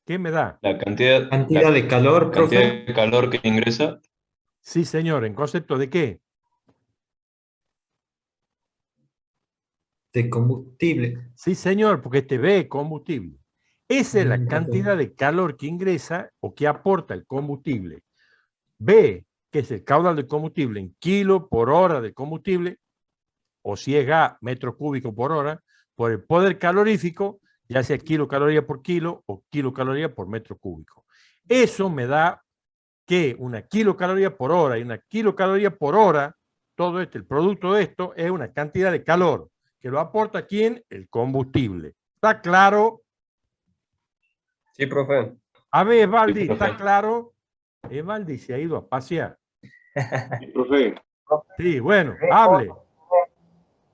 ¿Qué me da? La cantidad de calor, cantidad profe, de calor que ingresa. Sí, señor, ¿en concepto de qué? de combustible. Sí, señor, porque este B es combustible. Esa es la Ok. cantidad de calor que ingresa o que aporta el combustible. B, que es el caudal del combustible en kilo por hora de combustible, o si es gas, metro cúbico por hora, por el poder calorífico, ya sea kilocaloría por kilo o kilocaloría por metro cúbico. Eso me da que una kilocaloría por hora y una kilocaloría por hora, todo esto, el producto de esto, es una cantidad de calor que lo aporta ¿quién? El combustible. ¿Está claro? Sí, profe. A ver, Valdi, Sí, ¿está profe. claro? Valdi se ha ido a pasear. Profe, Sí, bueno, hable.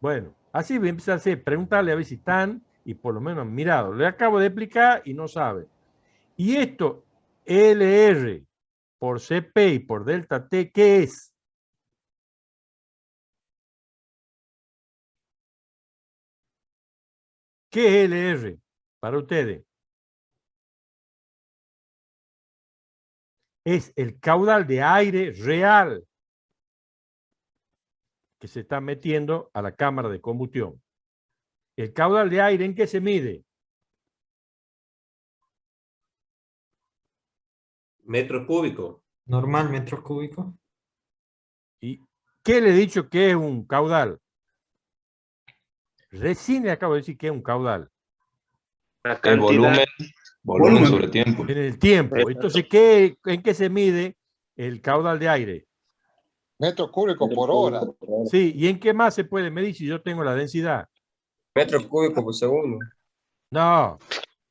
Bueno, así voy a empezar a hacer, preguntarle a ver si están y por lo menos han mirado. Le acabo de explicar y no sabe. Y esto, LR por CP y por delta T, ¿qué es? ¿Qué es LR para ustedes? Es el caudal de aire real que se está metiendo a la cámara de combustión. ¿El caudal de aire en qué se mide? Metro cúbico. Normal, metros cúbicos. ¿Y qué le he dicho que es un caudal? Recién le acabo de decir que es un caudal. La El volumen Volumen. sobre tiempo. En el tiempo. Entonces, ¿en qué se mide el caudal de aire? metro cúbico por hora. Sí, ¿y en qué más se puede medir si yo tengo la densidad? Metros cúbicos por segundo. No.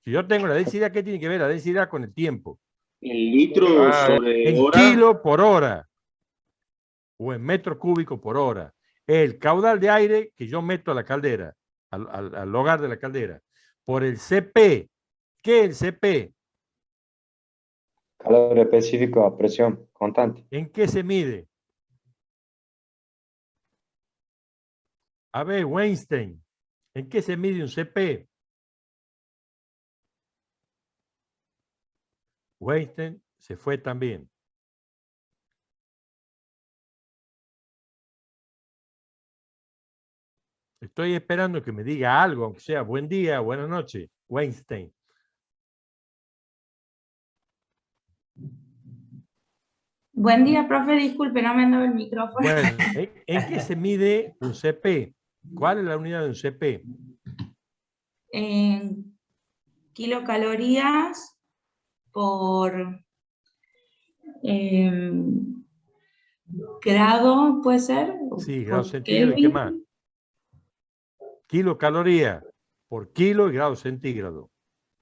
Si yo tengo la densidad, ¿qué tiene que ver la densidad con el tiempo? ¿En litro sobre En hora? kilo por hora. O en metro cúbico por hora. El caudal de aire que yo meto a la caldera, al hogar de la caldera, por el CP. ¿Qué es el CP? Calor específico a presión constante. ¿En qué se mide? A ver, Weinstein, ¿en qué se mide un CP? Weinstein se fue también. Estoy esperando que me diga algo, aunque sea buen día, buenas noches, Weinstein. Buen día, profe, disculpe, no me andaba el micrófono. Bueno, ¿en qué se mide un CP? ¿Cuál es la unidad de un CP? En kilocalorías por grado, ¿puede ser? Sí, grado Por centígrado y qué Kelvin. más. Kilocaloría por kilo y grado centígrado.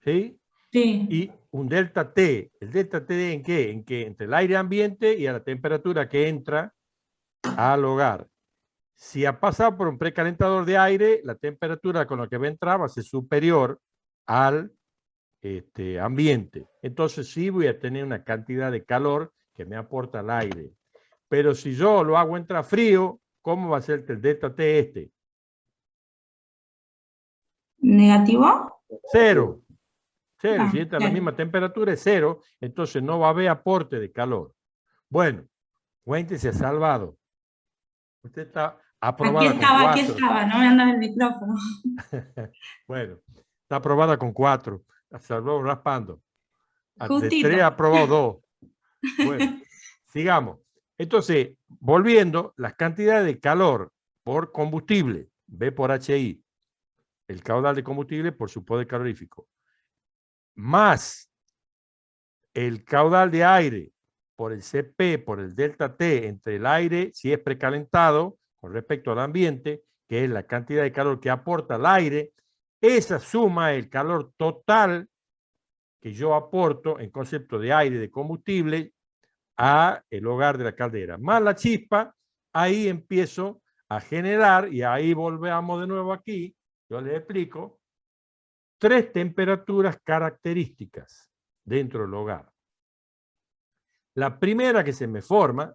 ¿Sí? Sí. Y un delta T. ¿El delta T en qué? En que entre el aire ambiente y a la temperatura que entra al hogar. Si ha pasado por un precalentador de aire, la temperatura con la que va a entrar va a ser superior al ambiente. Entonces sí voy a tener una cantidad de calor que me aporta el aire. Pero si yo lo hago entrar frío, ¿cómo va a ser el delta T este? ¿Negativo? Cero. Cero. Ah, Si entra a la claro. misma temperatura es cero, entonces no va a haber aporte de calor. Bueno, Weinstein se ha salvado. Usted está aprobada Aquí con estaba, no me andaba el micrófono. Bueno, está aprobada con 4. La salvó raspando. De Justito. 3 ha aprobado 2. Bueno, sigamos. Entonces, volviendo, las cantidades de calor por combustible, B por HI, el caudal de combustible por su poder calorífico, más el caudal de aire por el CP, por el delta T, entre el aire, si es precalentado, con respecto al ambiente, que es la cantidad de calor que aporta el aire, esa suma el calor total que yo aporto en concepto de aire, de combustible, a el hogar de la caldera. Más la chispa, ahí empiezo a generar, y ahí volvemos de nuevo aquí, yo les explico, 3 temperaturas características dentro del hogar. La primera que se me forma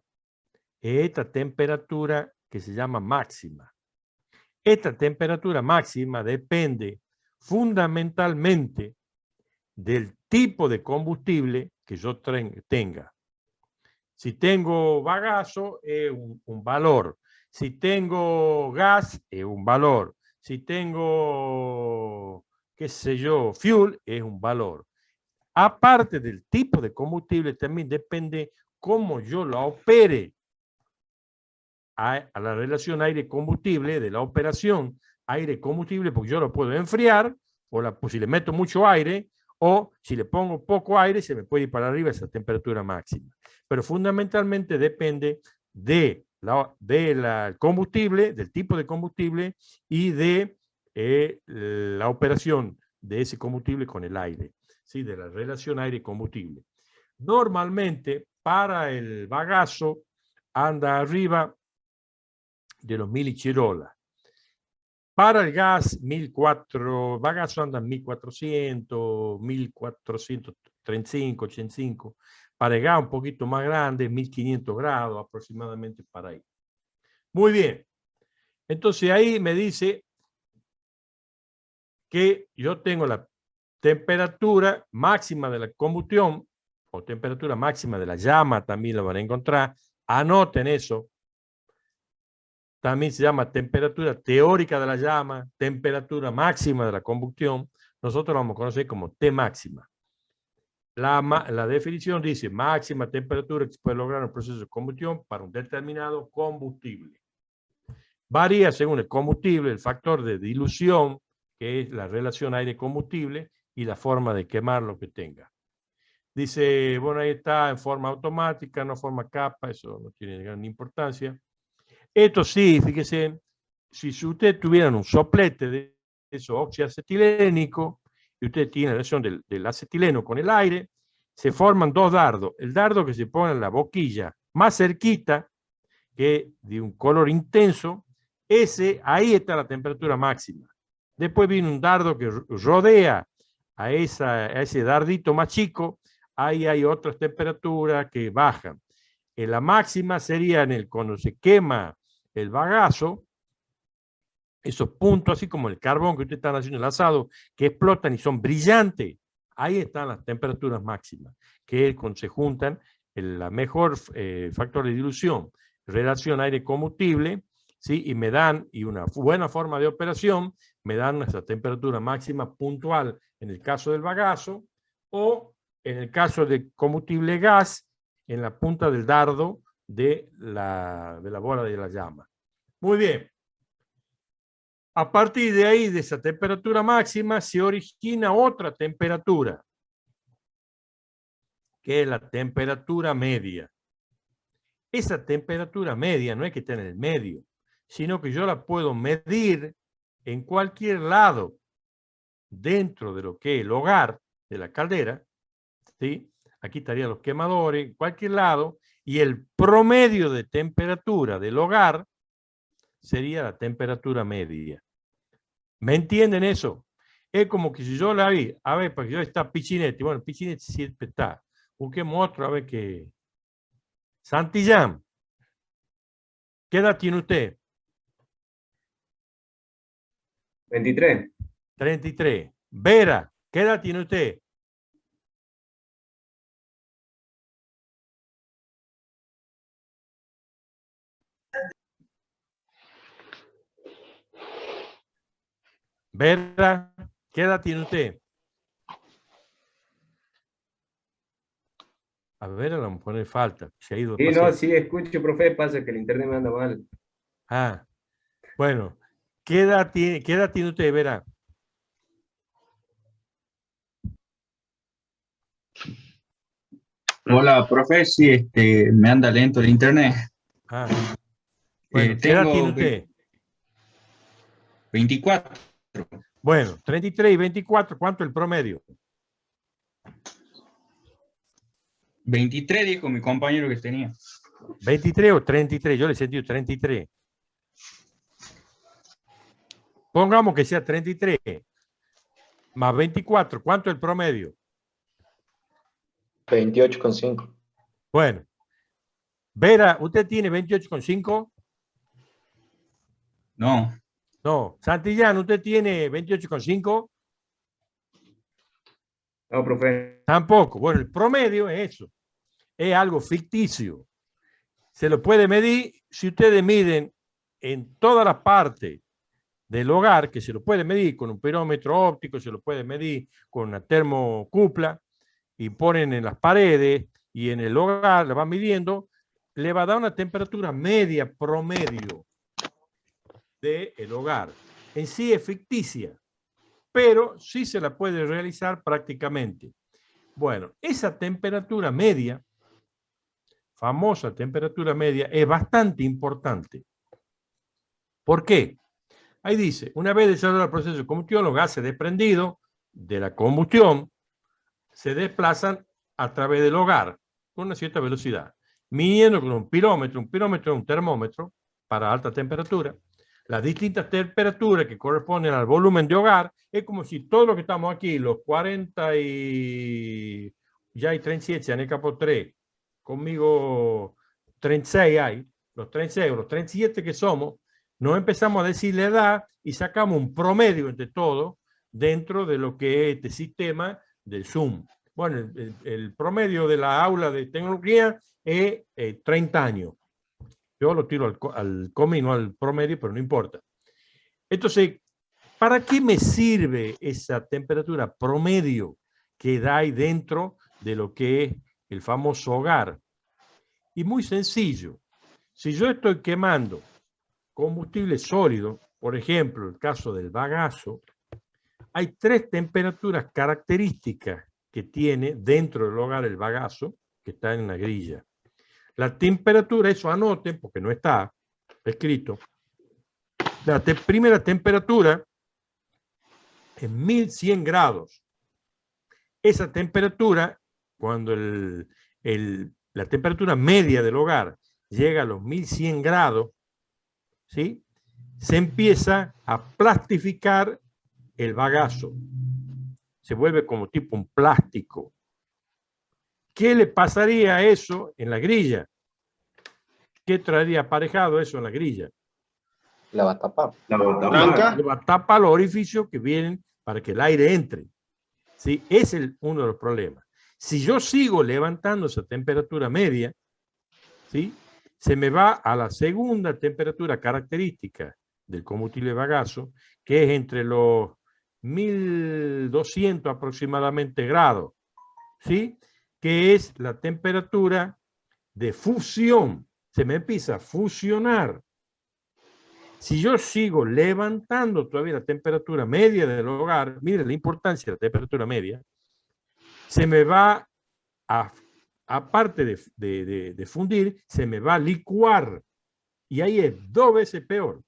es esta temperatura que se llama máxima. Esta temperatura máxima depende fundamentalmente del tipo de combustible que yo tenga. Si tengo bagazo, es un valor. Si tengo gas, es un valor. Si tengo, qué sé yo, fuel, es un valor. Aparte del tipo de combustible, también depende cómo yo la opere a la relación aire-combustible, de la operación aire-combustible, porque yo lo puedo enfriar, o si le meto mucho aire, o si le pongo poco aire, se me puede ir para arriba esa temperatura máxima. Pero fundamentalmente depende del combustible, del tipo de combustible y de la operación de ese combustible con el aire, ¿sí? De la relación aire-combustible. Normalmente, para el bagazo, anda arriba de los milichirolas. Para el gas, 1.400, bagazo anda 1.400, 1.435, 85. Para el gas un poquito más grande, 1.500 grados aproximadamente para ahí. Muy bien. Entonces ahí me dice que yo tengo la temperatura máxima de la combustión o temperatura máxima de la llama, también lo van a encontrar. Anoten eso. También se llama temperatura teórica de la llama, temperatura máxima de la combustión. Nosotros lo vamos a conocer como T máxima. La definición dice máxima temperatura que se puede lograr en el proceso de combustión para un determinado combustible. Varía según el combustible, el factor de dilución, que es la relación aire-combustible, y la forma de quemar lo que tenga. Dice, bueno, ahí está en forma automática, no forma capa, eso no tiene gran importancia. Esto sí, fíjese, si usted tuviera un soplete de eso oxiacetilénico, y usted tiene la reacción del acetileno con el aire, se forman dos dardos. El dardo que se pone en la boquilla más cerquita, que de un color intenso, ahí está la temperatura máxima. Después viene un dardo que rodea a ese dardito más chico, ahí hay otras temperaturas que bajan. La máxima sería cuando se quema el bagazo, esos puntos, así como el carbón que ustedes están haciendo el asado, que explotan y son brillantes, ahí están las temperaturas máximas, que cuando se juntan, la mejor factor de dilución, relación aire-combustible, ¿sí? Y una buena forma de operación, me dan esa temperatura máxima puntual en el caso del bagazo, o en el caso de combustible gas, en la punta del dardo de la bola de la llama. Muy bien. A partir de ahí, de esa temperatura máxima, se origina otra temperatura, que es la temperatura media. Esa temperatura media no es que esté en el medio, sino que yo la puedo medir en cualquier lado dentro de lo que es el hogar de la caldera, ¿sí? Aquí estarían los quemadores, en cualquier lado, y el promedio de temperatura del hogar sería la temperatura media. ¿Me entienden eso? Es como que si yo la vi, a ver, porque yo está Pichinetti, bueno, Pichinetti siempre está. Busquemos otro, a ver qué. Santillán, ¿qué edad tiene usted? 23. 33. Vera, ¿qué edad tiene usted? Vera, ¿qué edad tiene usted? A ver, a lo mejor le falta. Se ha ido. Sí, no, sí, escucho, profe, pasa que el internet me anda mal. Ah, bueno. ¿Qué edad tiene usted, Vera? Hola, profe, sí, me anda lento el internet. Ah. Bueno, ¿qué edad tiene usted? 24. Bueno, 33 y 24, ¿cuánto es el promedio? 23 dijo mi compañero que tenía. 23 o 33, yo le he sentido 33. Pongamos que sea 33 más 24, ¿cuánto es el promedio? 28,5. Bueno, Vera, ¿usted tiene 28,5? No. No. Santillán, ¿usted tiene 28,5? No, profe. Tampoco. Bueno, el promedio es eso. Es algo ficticio. Se lo puede medir si ustedes miden en todas las partes del hogar, que se lo puede medir con un pirómetro óptico, se lo puede medir con una termocupla, y ponen en las paredes y en el hogar, le van midiendo, le va a dar una temperatura media promedio del hogar. En sí es ficticia, pero sí se la puede realizar prácticamente. Bueno, esa temperatura media, famosa temperatura media, es bastante importante. ¿Por qué? Ahí dice, una vez desarrollado el proceso de combustión, los gases desprendidos de la combustión se desplazan a través del hogar con una cierta velocidad, midiendo con un pirómetro es un termómetro para alta temperatura. Las distintas temperaturas que corresponden al volumen de hogar, es como si todo lo que estamos aquí, los 40 y ya hay 37, se han escapado 3, conmigo 36 hay, los 36 o los 37 que somos, nos empezamos a decir la edad y sacamos un promedio entre todos dentro de lo que es este sistema del Zoom. Bueno, el promedio de la aula de tecnología es 30 años. Yo lo tiro al comino, al promedio, pero no importa. Entonces, ¿para qué me sirve esa temperatura promedio que da ahí dentro de lo que es el famoso hogar? Y muy sencillo. Si yo estoy quemando combustible sólido, por ejemplo, el caso del bagazo, hay 3 temperaturas características que tiene dentro del hogar el bagazo, que está en la grilla. La temperatura, eso anoten, porque no está escrito. La primera temperatura en 1100 grados. Esa temperatura, cuando la temperatura media del hogar llega a los 1100 grados, ¿sí?, se empieza a plastificar el bagazo. Se vuelve como tipo un plástico. ¿Qué le pasaría a eso en la grilla? ¿Qué traería aparejado eso en la grilla? La va a tapar. Le va a tapar los orificios que vienen para que el aire entre. ¿Sí? Ese es uno de los problemas. Si yo sigo levantando esa temperatura media, ¿sí?, se me va a la segunda temperatura característica del combustible bagazo, que es entre los 1200 aproximadamente grados, ¿sí?, que es la temperatura de fusión. Se me empieza a fusionar. Si yo sigo levantando todavía la temperatura media del hogar, mire la importancia de la temperatura media, se me va a, aparte de fundir, se me va a licuar. Y ahí es 2 veces peor.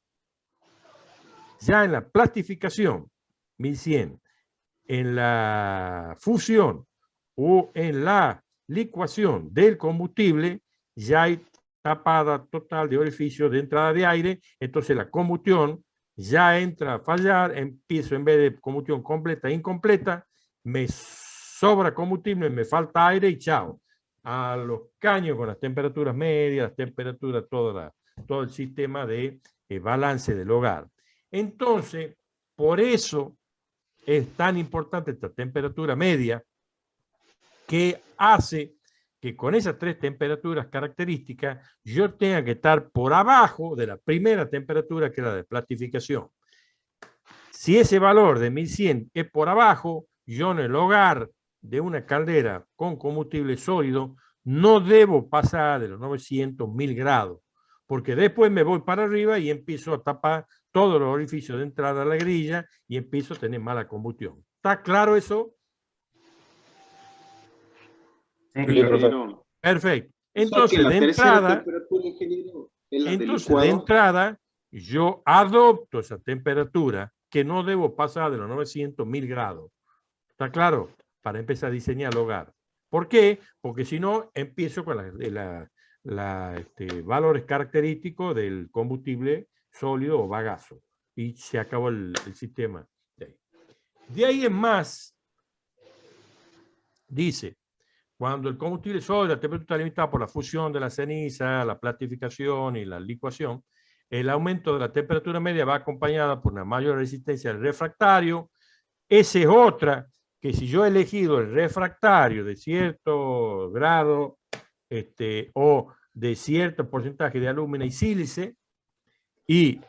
Ya en la plastificación, 1100, en la fusión o en la licuación del combustible, ya hay tapada total de orificio de entrada de aire, entonces la combustión ya entra a fallar, empiezo en vez de combustión completa, incompleta, me sobra combustible, me falta aire y chao. A los caños con las temperaturas medias, las temperaturas, todo el sistema de balance del hogar. Entonces, por eso es tan importante esta temperatura media, que hace que con esas 3 temperaturas características yo tenga que estar por abajo de la primera temperatura, que es la de plastificación. Si ese valor de 1100 es por abajo, yo en el hogar de una caldera con combustible sólido no debo pasar de los 900, 1000 grados, porque después me voy para arriba y empiezo a tapar todos los orificios de entrada a la grilla y empiezo a tener mala combustión. ¿Está claro eso? Sí, Perfecto. Entonces, de entrada, yo adopto esa temperatura que no debo pasar de los 900, 1000 grados. ¿Está claro? Para empezar a diseñar el hogar. ¿Por qué? Porque si no, empiezo con valores característicos del combustible sólido o bagazo. Y se acabó el sistema. De ahí en más, dice, cuando el combustible sólido, la temperatura está limitada por la fusión de la ceniza, la plastificación y la licuación, el aumento de la temperatura media va acompañada por una mayor resistencia al refractario. Esa es otra, que si yo he elegido el refractario de cierto grado o de cierto porcentaje de alúmina y sílice y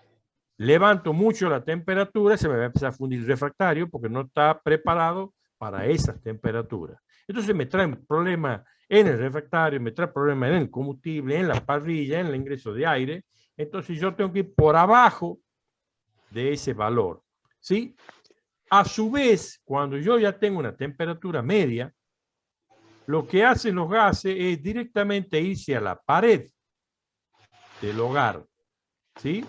levanto mucho la temperatura, se me va a empezar a fundir el refractario porque no está preparado para esas temperaturas. Entonces me traen problemas en el refractario, me trae problemas en el combustible, en la parrilla, en el ingreso de aire. Entonces yo tengo que ir por abajo de ese valor, ¿sí? A su vez, cuando yo ya tengo una temperatura media, lo que hacen los gases es directamente irse a la pared del hogar, ¿sí?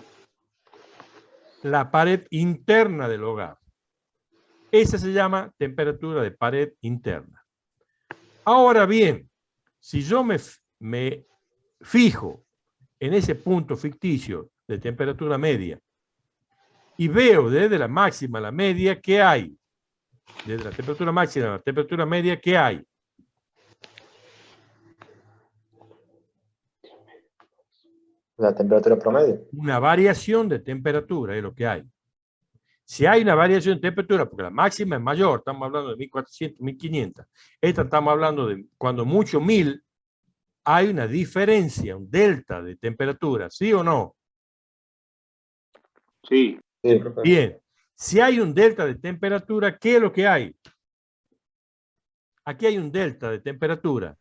La pared interna del hogar. Esa se llama temperatura de pared interna. Ahora bien, si yo me fijo en ese punto ficticio de temperatura media y veo desde la máxima a la media, ¿qué hay? Desde la temperatura máxima a la temperatura media, ¿qué hay? La temperatura promedio. Una variación de temperatura es lo que hay. Si hay una variación de temperatura, porque la máxima es mayor, estamos hablando de 1400, 1500, esta estamos hablando de cuando mucho 1000, hay una diferencia, un delta de temperatura, ¿sí o no? Sí. Bien, si hay un delta de temperatura, ¿qué es lo que hay? Aquí hay un delta de temperatura,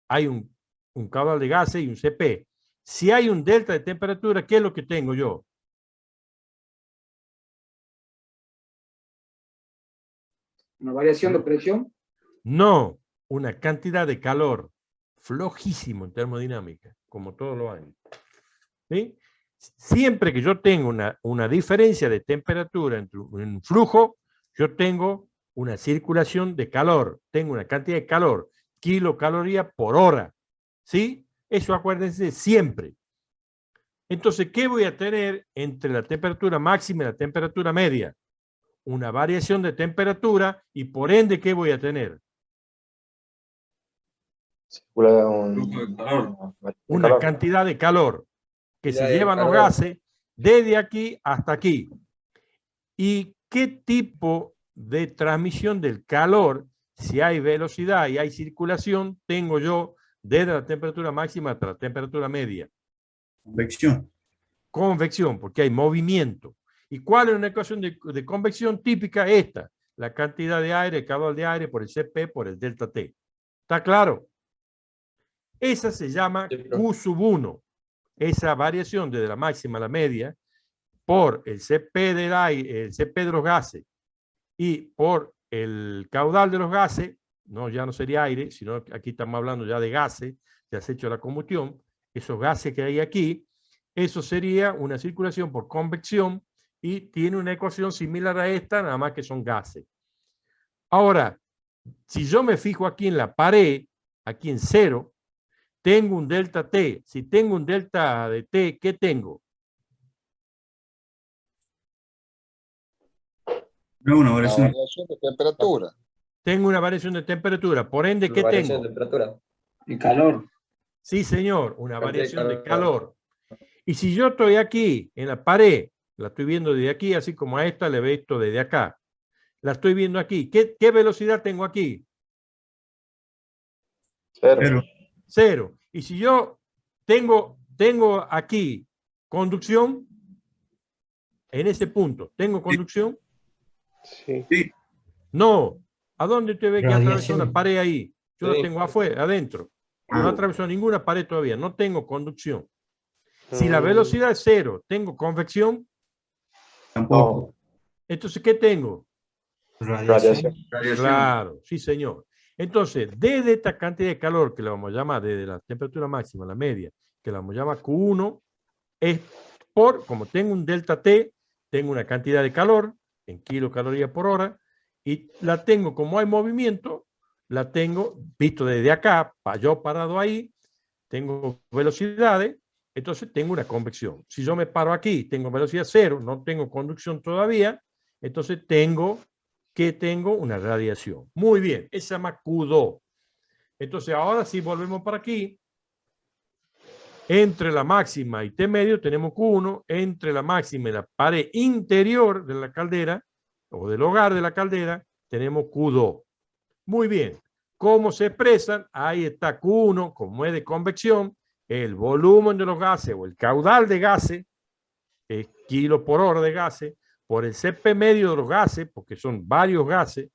hay un caudal de gases y un CP. Si hay un delta de temperatura, ¿qué es lo que tengo yo? ¿Una variación de presión? No, una cantidad de calor flojísimo en termodinámica, como todos los años. ¿Sí? Siempre que yo tengo una diferencia de temperatura entre un flujo, Yo tengo una circulación de calor, tengo una cantidad de calor, kilocaloría por hora. ¿Sí? Eso acuérdense siempre. Entonces, ¿qué voy a tener entre la temperatura máxima y la temperatura media? Una variación de temperatura y por ende, ¿qué voy a tener? Circula Una calor. cantidad de calor que Ya se de llevan los calor. gases desde aquí hasta aquí. ¿Y qué tipo de transmisión del calor, si hay velocidad y hay circulación, tengo yo desde la temperatura máxima hasta la temperatura media? Convección. Convección, porque hay movimiento. ¿Y cuál es una ecuación de convección típica? Esta, la cantidad de aire, el calor de aire por el Cp por el delta T. ¿Está claro? Esa se llama Q sub 1. Esa variación desde la máxima a la media por el Cp del aire, el Cp de los gases y por el caudal de los gases, no, ya no sería aire, sino que aquí estamos hablando ya de gases, ya se ha hecho la combustión, esos gases que hay aquí, eso sería una circulación por convección y tiene una ecuación similar a esta, nada más que son gases. Ahora, si yo me fijo aquí en la pared, aquí en cero, tengo un delta T. Si tengo un delta de T, ¿qué tengo? No, una La variación. variación de temperatura. Tengo una variación de temperatura. Por ende, ¿qué Variación tengo? de temperatura. El calor. Sí, señor, una Cantidad de variación de calor. calor. Y si yo estoy aquí en la pared, la estoy viendo desde aquí, así como a esta le ve esto desde acá. La estoy viendo aquí. ¿Qué velocidad tengo aquí? Cero. Pero Cero. Y si yo tengo aquí conducción, en ese punto, ¿tengo conducción? Sí. sí, No. ¿A dónde usted ve que atravesó una Radiación. pared ahí? Yo la Sí. tengo afuera, adentro. No atravesó ninguna pared todavía. No tengo conducción. Si la Mm, velocidad es cero, ¿tengo convección? tampoco. Entonces, ¿qué tengo? Radiación. Radiación. Claro, sí, señor. Entonces, desde esta cantidad de calor que la vamos a llamar desde la temperatura máxima a la media, que la vamos a llamar Q1, es como tengo un delta T, tengo una cantidad de calor en kilocalorías por hora y la tengo como hay movimiento, la tengo visto desde acá, yo parado ahí, tengo velocidades, entonces tengo una convección. Si yo me paro aquí, tengo velocidad cero, no tengo conducción todavía, entonces tengo una radiación. Muy bien, esa se llama Q2. Entonces ahora si volvemos para aquí, entre la máxima y T medio tenemos Q1, entre la máxima y la pared interior de la caldera o del hogar de la caldera tenemos Q2. Muy bien, ¿cómo se expresan? Ahí está Q1, como es de convección, el volumen de los gases o el caudal de gases, kilo por hora de gases, por el Cp medio de los gases, porque son varios gases,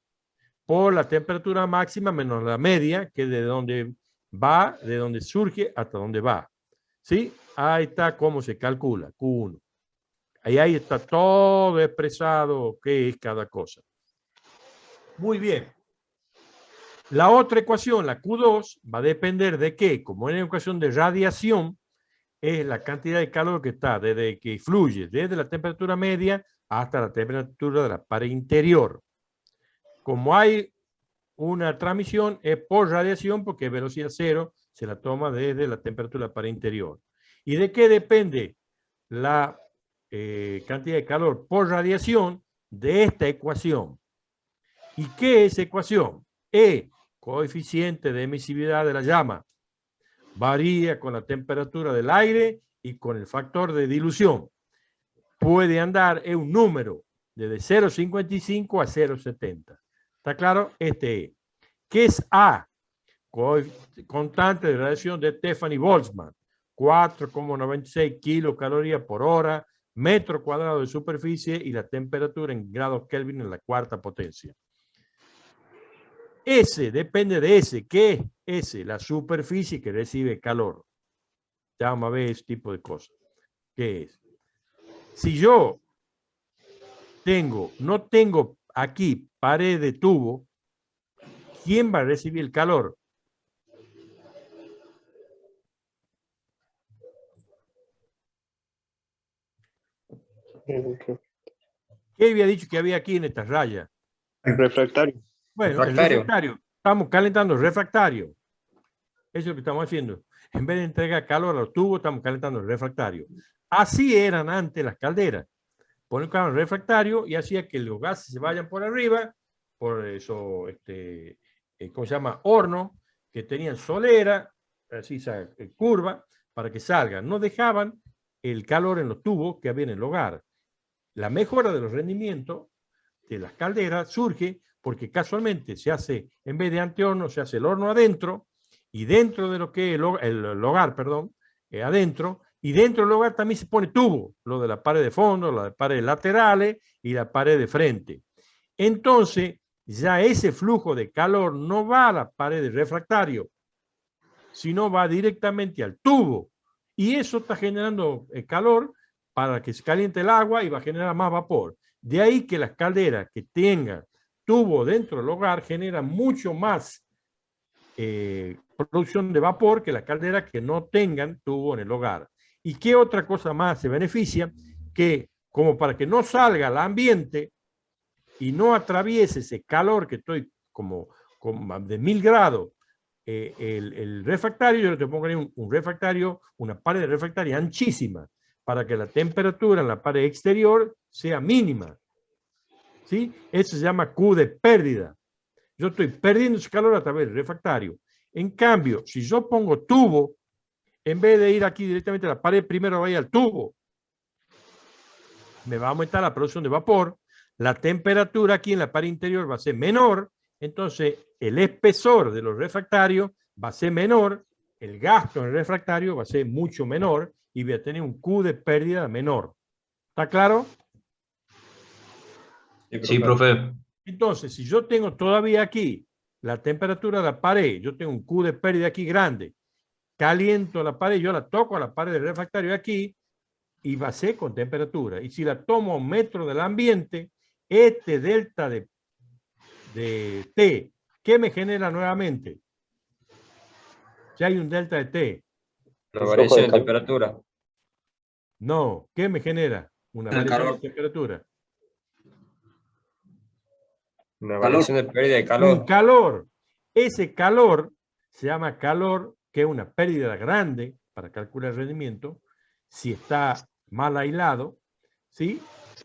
por la temperatura máxima menos la media, que es de donde va, de donde surge hasta donde va. ¿Sí? Ahí está cómo se calcula, Q1. Ahí está todo expresado, qué es cada cosa. Muy bien. La otra ecuación, la Q2, va a depender de qué. Como es una ecuación de radiación, es la cantidad de calor que está desde que fluye desde la temperatura media hasta la temperatura de la pared interior. Como hay una transmisión, es por radiación porque velocidad cero se la toma desde la temperatura de la pared interior. ¿Y de qué depende la cantidad de calor por radiación? De esta ecuación. ¿Y qué es ecuación? E, coeficiente de emisividad de la llama, varía con la temperatura del aire y con el factor de dilución. Puede andar en un número desde 0,55 a 0,70. ¿Está claro? Este es. ¿Qué es A? Constante de radiación de Stefani-Boltzmann, 4,96 kilocalorías por hora, metro cuadrado de superficie y la temperatura en grados Kelvin en la cuarta potencia. S depende de S. ¿Qué es S? La superficie que recibe calor. Ya vamos a ver ese tipo de cosas. ¿Qué es? Si yo no tengo aquí pared de tubo, ¿quién va a recibir el calor? ¿Qué había dicho que había aquí en esta raya? Refractario. Bueno, el Refractario. refractario. Estamos calentando el refractario. Eso es lo que estamos haciendo. En vez de entregar calor a los tubos, estamos calentando el refractario. Así eran antes las calderas. Ponen el refractario y hacía que los gases se vayan por arriba, por eso, ¿cómo se llama? Horno, que tenían solera, así esa curva, para que salgan. No dejaban el calor en los tubos que había en el hogar. La mejora de los rendimientos de las calderas surge porque casualmente se hace, en vez de antehorno, se hace el horno adentro, y dentro de lo que es el hogar, perdón, adentro, y dentro del hogar también se pone tubo, lo de la pared de fondo, la de paredes laterales y la pared de frente. Entonces, ya ese flujo de calor no va a la pared de refractario, sino va directamente al tubo. Y eso está generando calor para que se caliente el agua y va a generar más vapor. De ahí que las calderas que tengan tubo dentro del hogar generan mucho más producción de vapor que las calderas que no tengan tubo en el hogar. ¿Y qué otra cosa más se beneficia? Que como para que no salga al ambiente y no atraviese ese calor que estoy como de 1000 grados, el refractario, yo le tengo que poner un refractario, una pared de refractaria anchísima, para que la temperatura en la pared exterior sea mínima. ¿Sí? Eso se llama Q de pérdida. Yo estoy perdiendo ese calor a través del refractario. En cambio, si yo pongo tubo, en vez de ir aquí directamente a la pared, primero vaya al tubo, me va a aumentar la producción de vapor, la temperatura aquí en la pared interior va a ser menor, entonces el espesor de los refractarios va a ser menor, el gasto en el refractario va a ser mucho menor y voy a tener un Q de pérdida menor. ¿Está claro? Sí, profe. Entonces, si yo tengo todavía aquí la temperatura de la pared, yo tengo un Q de pérdida aquí grande, caliento la pared, yo la toco a la pared del refractario aquí y va a ser con temperatura. Y si la tomo a 1 metro del ambiente, este delta de T, ¿qué me genera nuevamente? Si hay un delta de T. La variación de temperatura. No, ¿qué me genera? Una variación de temperatura. Una variación de pérdida de Un calor. calor. Ese calor se llama calor, que es una pérdida grande para calcular el rendimiento, si está mal aislado, ¿sí?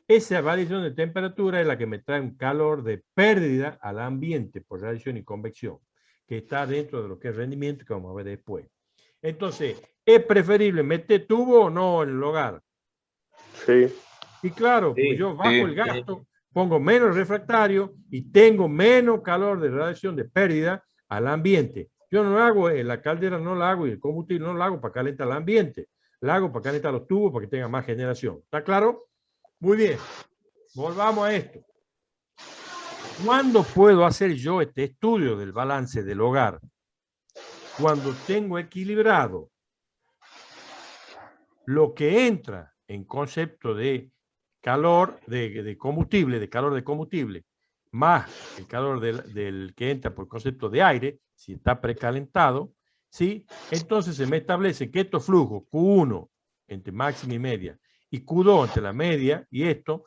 Esa variación de temperatura es la que me trae un calor de pérdida al ambiente por radiación y convección, que está dentro de lo que es rendimiento, que vamos a ver después. Entonces, ¿es preferible meter tubo o no en el hogar? Sí. Y claro, Sí, pues yo bajo el gasto, pongo menos refractario y tengo menos calor de radiación de pérdida al ambiente. Yo no hago, la caldera no la hago y el combustible no la hago para calentar el ambiente. La hago para calentar los tubos para que tenga más generación. ¿Está claro? Muy bien. Volvamos a esto. ¿Cuándo puedo hacer yo este estudio del balance del hogar? Cuando tengo equilibrado lo que entra en concepto de calor de combustible, de calor de combustible, más el calor del que entra por concepto de aire, si está precalentado, ¿sí? Entonces se me establece que estos flujos, Q1 entre máxima y media, y Q2 entre la media, y esto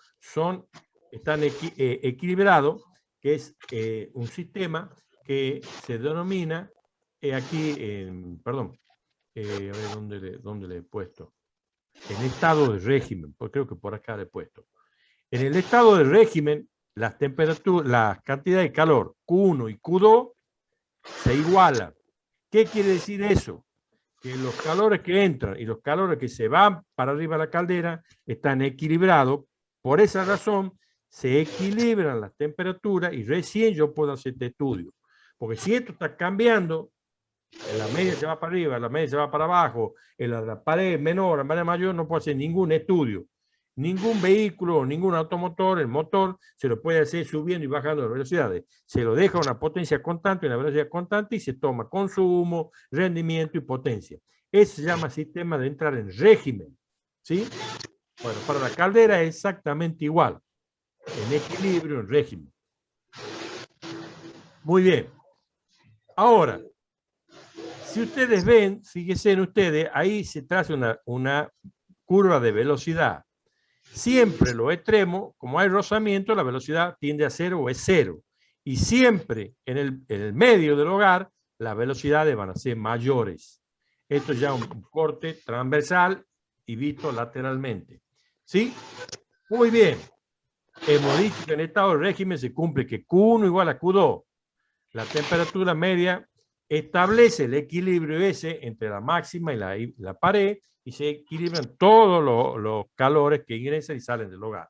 están equilibrados, que es un sistema que se denomina, aquí, perdón, a ver dónde le he puesto. En estado de régimen, pues creo que por acá le he puesto. En el estado de régimen, las temperaturas, la cantidad de calor Q1 y Q2 se igualan. ¿Qué quiere decir eso? Que los calores que entran y los calores que se van para arriba de la caldera están equilibrados. Por esa razón, se equilibran las temperaturas y recién yo puedo hacer este estudio. Porque si esto está cambiando, la media se va para arriba, la media se va para abajo, la pared menor, la pared mayor, no puedo hacer ningún estudio. Ningún vehículo, ningún automotor, el motor se lo puede hacer subiendo y bajando las velocidades. Se lo deja a una potencia constante, una velocidad constante y se toma consumo, rendimiento y potencia. Ese se llama sistema de entrar en régimen. ¿Sí? Bueno, para la caldera es exactamente igual. En equilibrio, en régimen. Muy bien. Ahora, si ustedes ven, fíjense en ustedes, ahí se traza una curva de velocidad. Siempre los extremos, como hay rozamiento, la velocidad tiende a cero o es cero. Y siempre en el medio del hogar, las velocidades van a ser mayores. Esto ya es un corte transversal y visto lateralmente. ¿Sí? Muy bien. Hemos dicho que en estado de régimen se cumple que Q1 igual a Q2. La temperatura media establece el equilibrio ese entre la máxima y la pared y se equilibran todos los calores que ingresan y salen del hogar.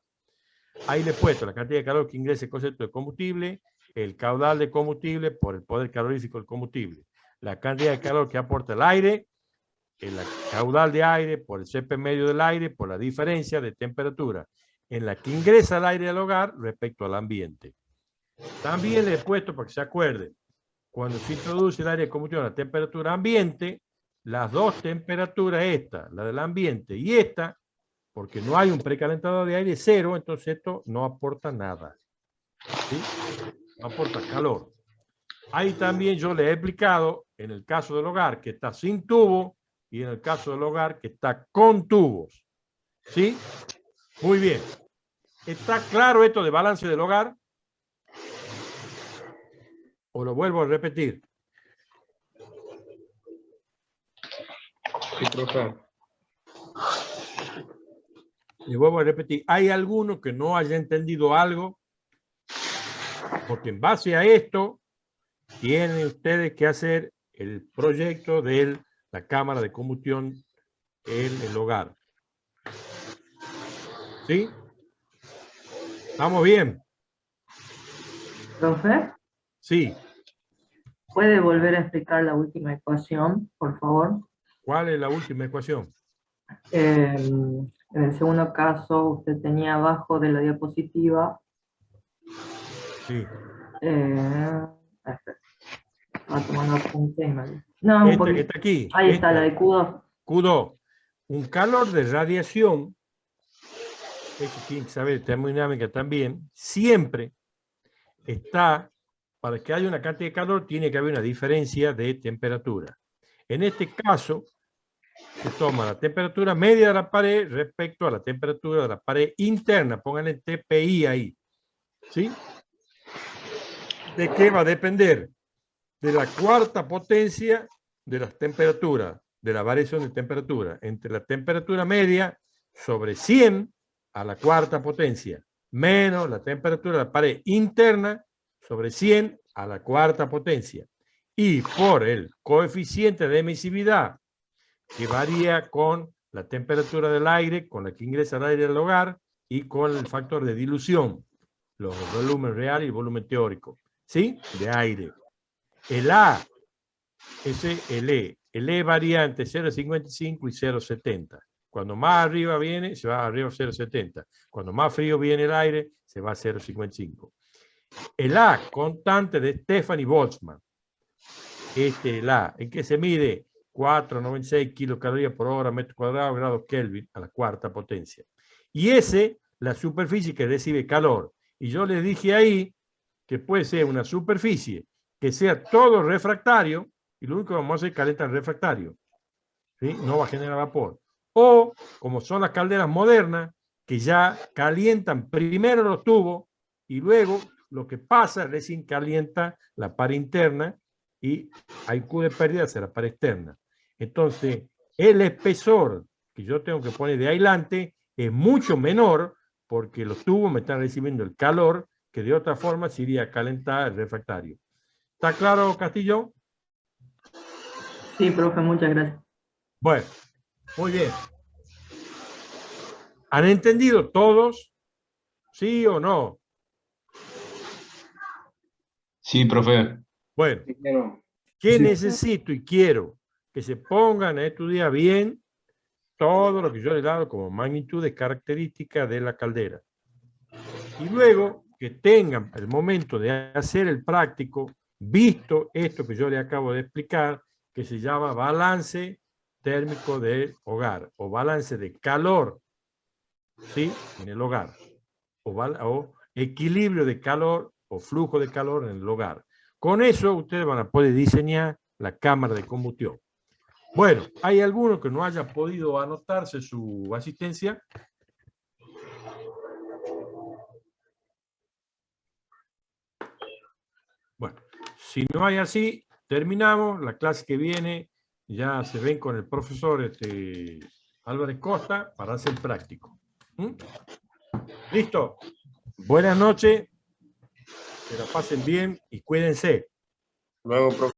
Ahí le he puesto la cantidad de calor que ingresa el concepto de combustible, el caudal de combustible por el poder calorífico del combustible, la cantidad de calor que aporta el aire, el caudal de aire por el CP medio del aire, por la diferencia de temperatura en la que ingresa el aire al hogar respecto al ambiente. También le he puesto, para que se acuerde, cuando se introduce el aire de combustión a la temperatura ambiente, las dos temperaturas, esta, la del ambiente y esta, porque no hay un precalentador de aire cero, entonces esto no aporta nada. ¿Sí? No aporta calor. Ahí también yo le he explicado, en el caso del hogar, que está sin tubo, y en el caso del hogar, que está con tubos. ¿Sí? Muy bien. ¿Está claro esto de balance del hogar? ¿O lo vuelvo a repetir? Sí, profe. Y vuelvo a repetir. ¿Hay alguno que no haya entendido algo? Porque en base a esto, tienen ustedes que hacer el proyecto de la cámara de combustión en el hogar. ¿Sí? ¿Estamos bien? Profe, Sí. ¿puede volver a explicar la última ecuación, por favor? ¿Cuál es la última ecuación? En el segundo caso, usted tenía abajo de la diapositiva. Sí. Estaba tomando apuntes y me... No, un poquito. Está aquí. Ahí está, la de Q2. Q2. Un calor de radiación, eso tiene que saber de termodinámica también, siempre está, para que haya una cantidad de calor, tiene que haber una diferencia de temperatura. En este caso, se toma la temperatura media de la pared respecto a la temperatura de la pared interna. Pónganle TPI ahí. ¿Sí? ¿De qué va a depender? De la cuarta potencia de las temperaturas, de la variación de temperatura, entre la temperatura media sobre 100 a la cuarta potencia, menos la temperatura de la pared interna sobre 100 a la cuarta potencia. Y por el coeficiente de emisividad, que varía con la temperatura del aire, con la que ingresa el aire al hogar, y con el factor de dilución, los volumen real y el volumen teórico, ¿sí? De aire. El A, ese el E. El E varía entre 0,55 y 0,70. Cuando más arriba viene, se va arriba a 0,70. Cuando más frío viene el aire, se va a 0,55. El A, constante de Stefani Boltzmann. El A, en que se mide 4,96 kilocalorías por hora, metro cuadrado, grados Kelvin, a la cuarta potencia. Y ese, la superficie que recibe calor. Y yo les dije ahí que puede ser una superficie que sea todo refractario, y lo único que vamos a hacer es calentar el refractario. ¿Sí? No va a generar vapor. O, como son las calderas modernas, que ya calientan primero los tubos, y luego lo que pasa recién calienta la pared interna, y hay Q de pérdida hacia la pared externa. Entonces, el espesor que yo tengo que poner de aislante es mucho menor, porque los tubos me están recibiendo el calor que de otra forma se iría a calentar el refractario. ¿Está claro, Castillo? Sí, profe, muchas gracias. Bueno, muy bien. ¿Han entendido todos? ¿Sí o no? Sí, profe. Bueno, ¿qué necesito y quiero? Que se pongan a estudiar bien todo lo que yo les he dado como magnitud de características de la caldera. Y luego que tengan el momento de hacer el práctico, visto esto que yo les acabo de explicar, que se llama balance térmico del hogar, o balance de calor, ¿sí? En el hogar, o equilibrio de calor, o flujo de calor en el hogar. Con eso ustedes van a poder diseñar la cámara de combustión. Bueno, ¿hay alguno que no haya podido anotarse su asistencia? Si no hay así, terminamos. La clase que viene ya se ven con el profesor Álvarez Costa para hacer práctico. ¿Listo? Buenas noches. Que la pasen bien y cuídense. Luego, profe.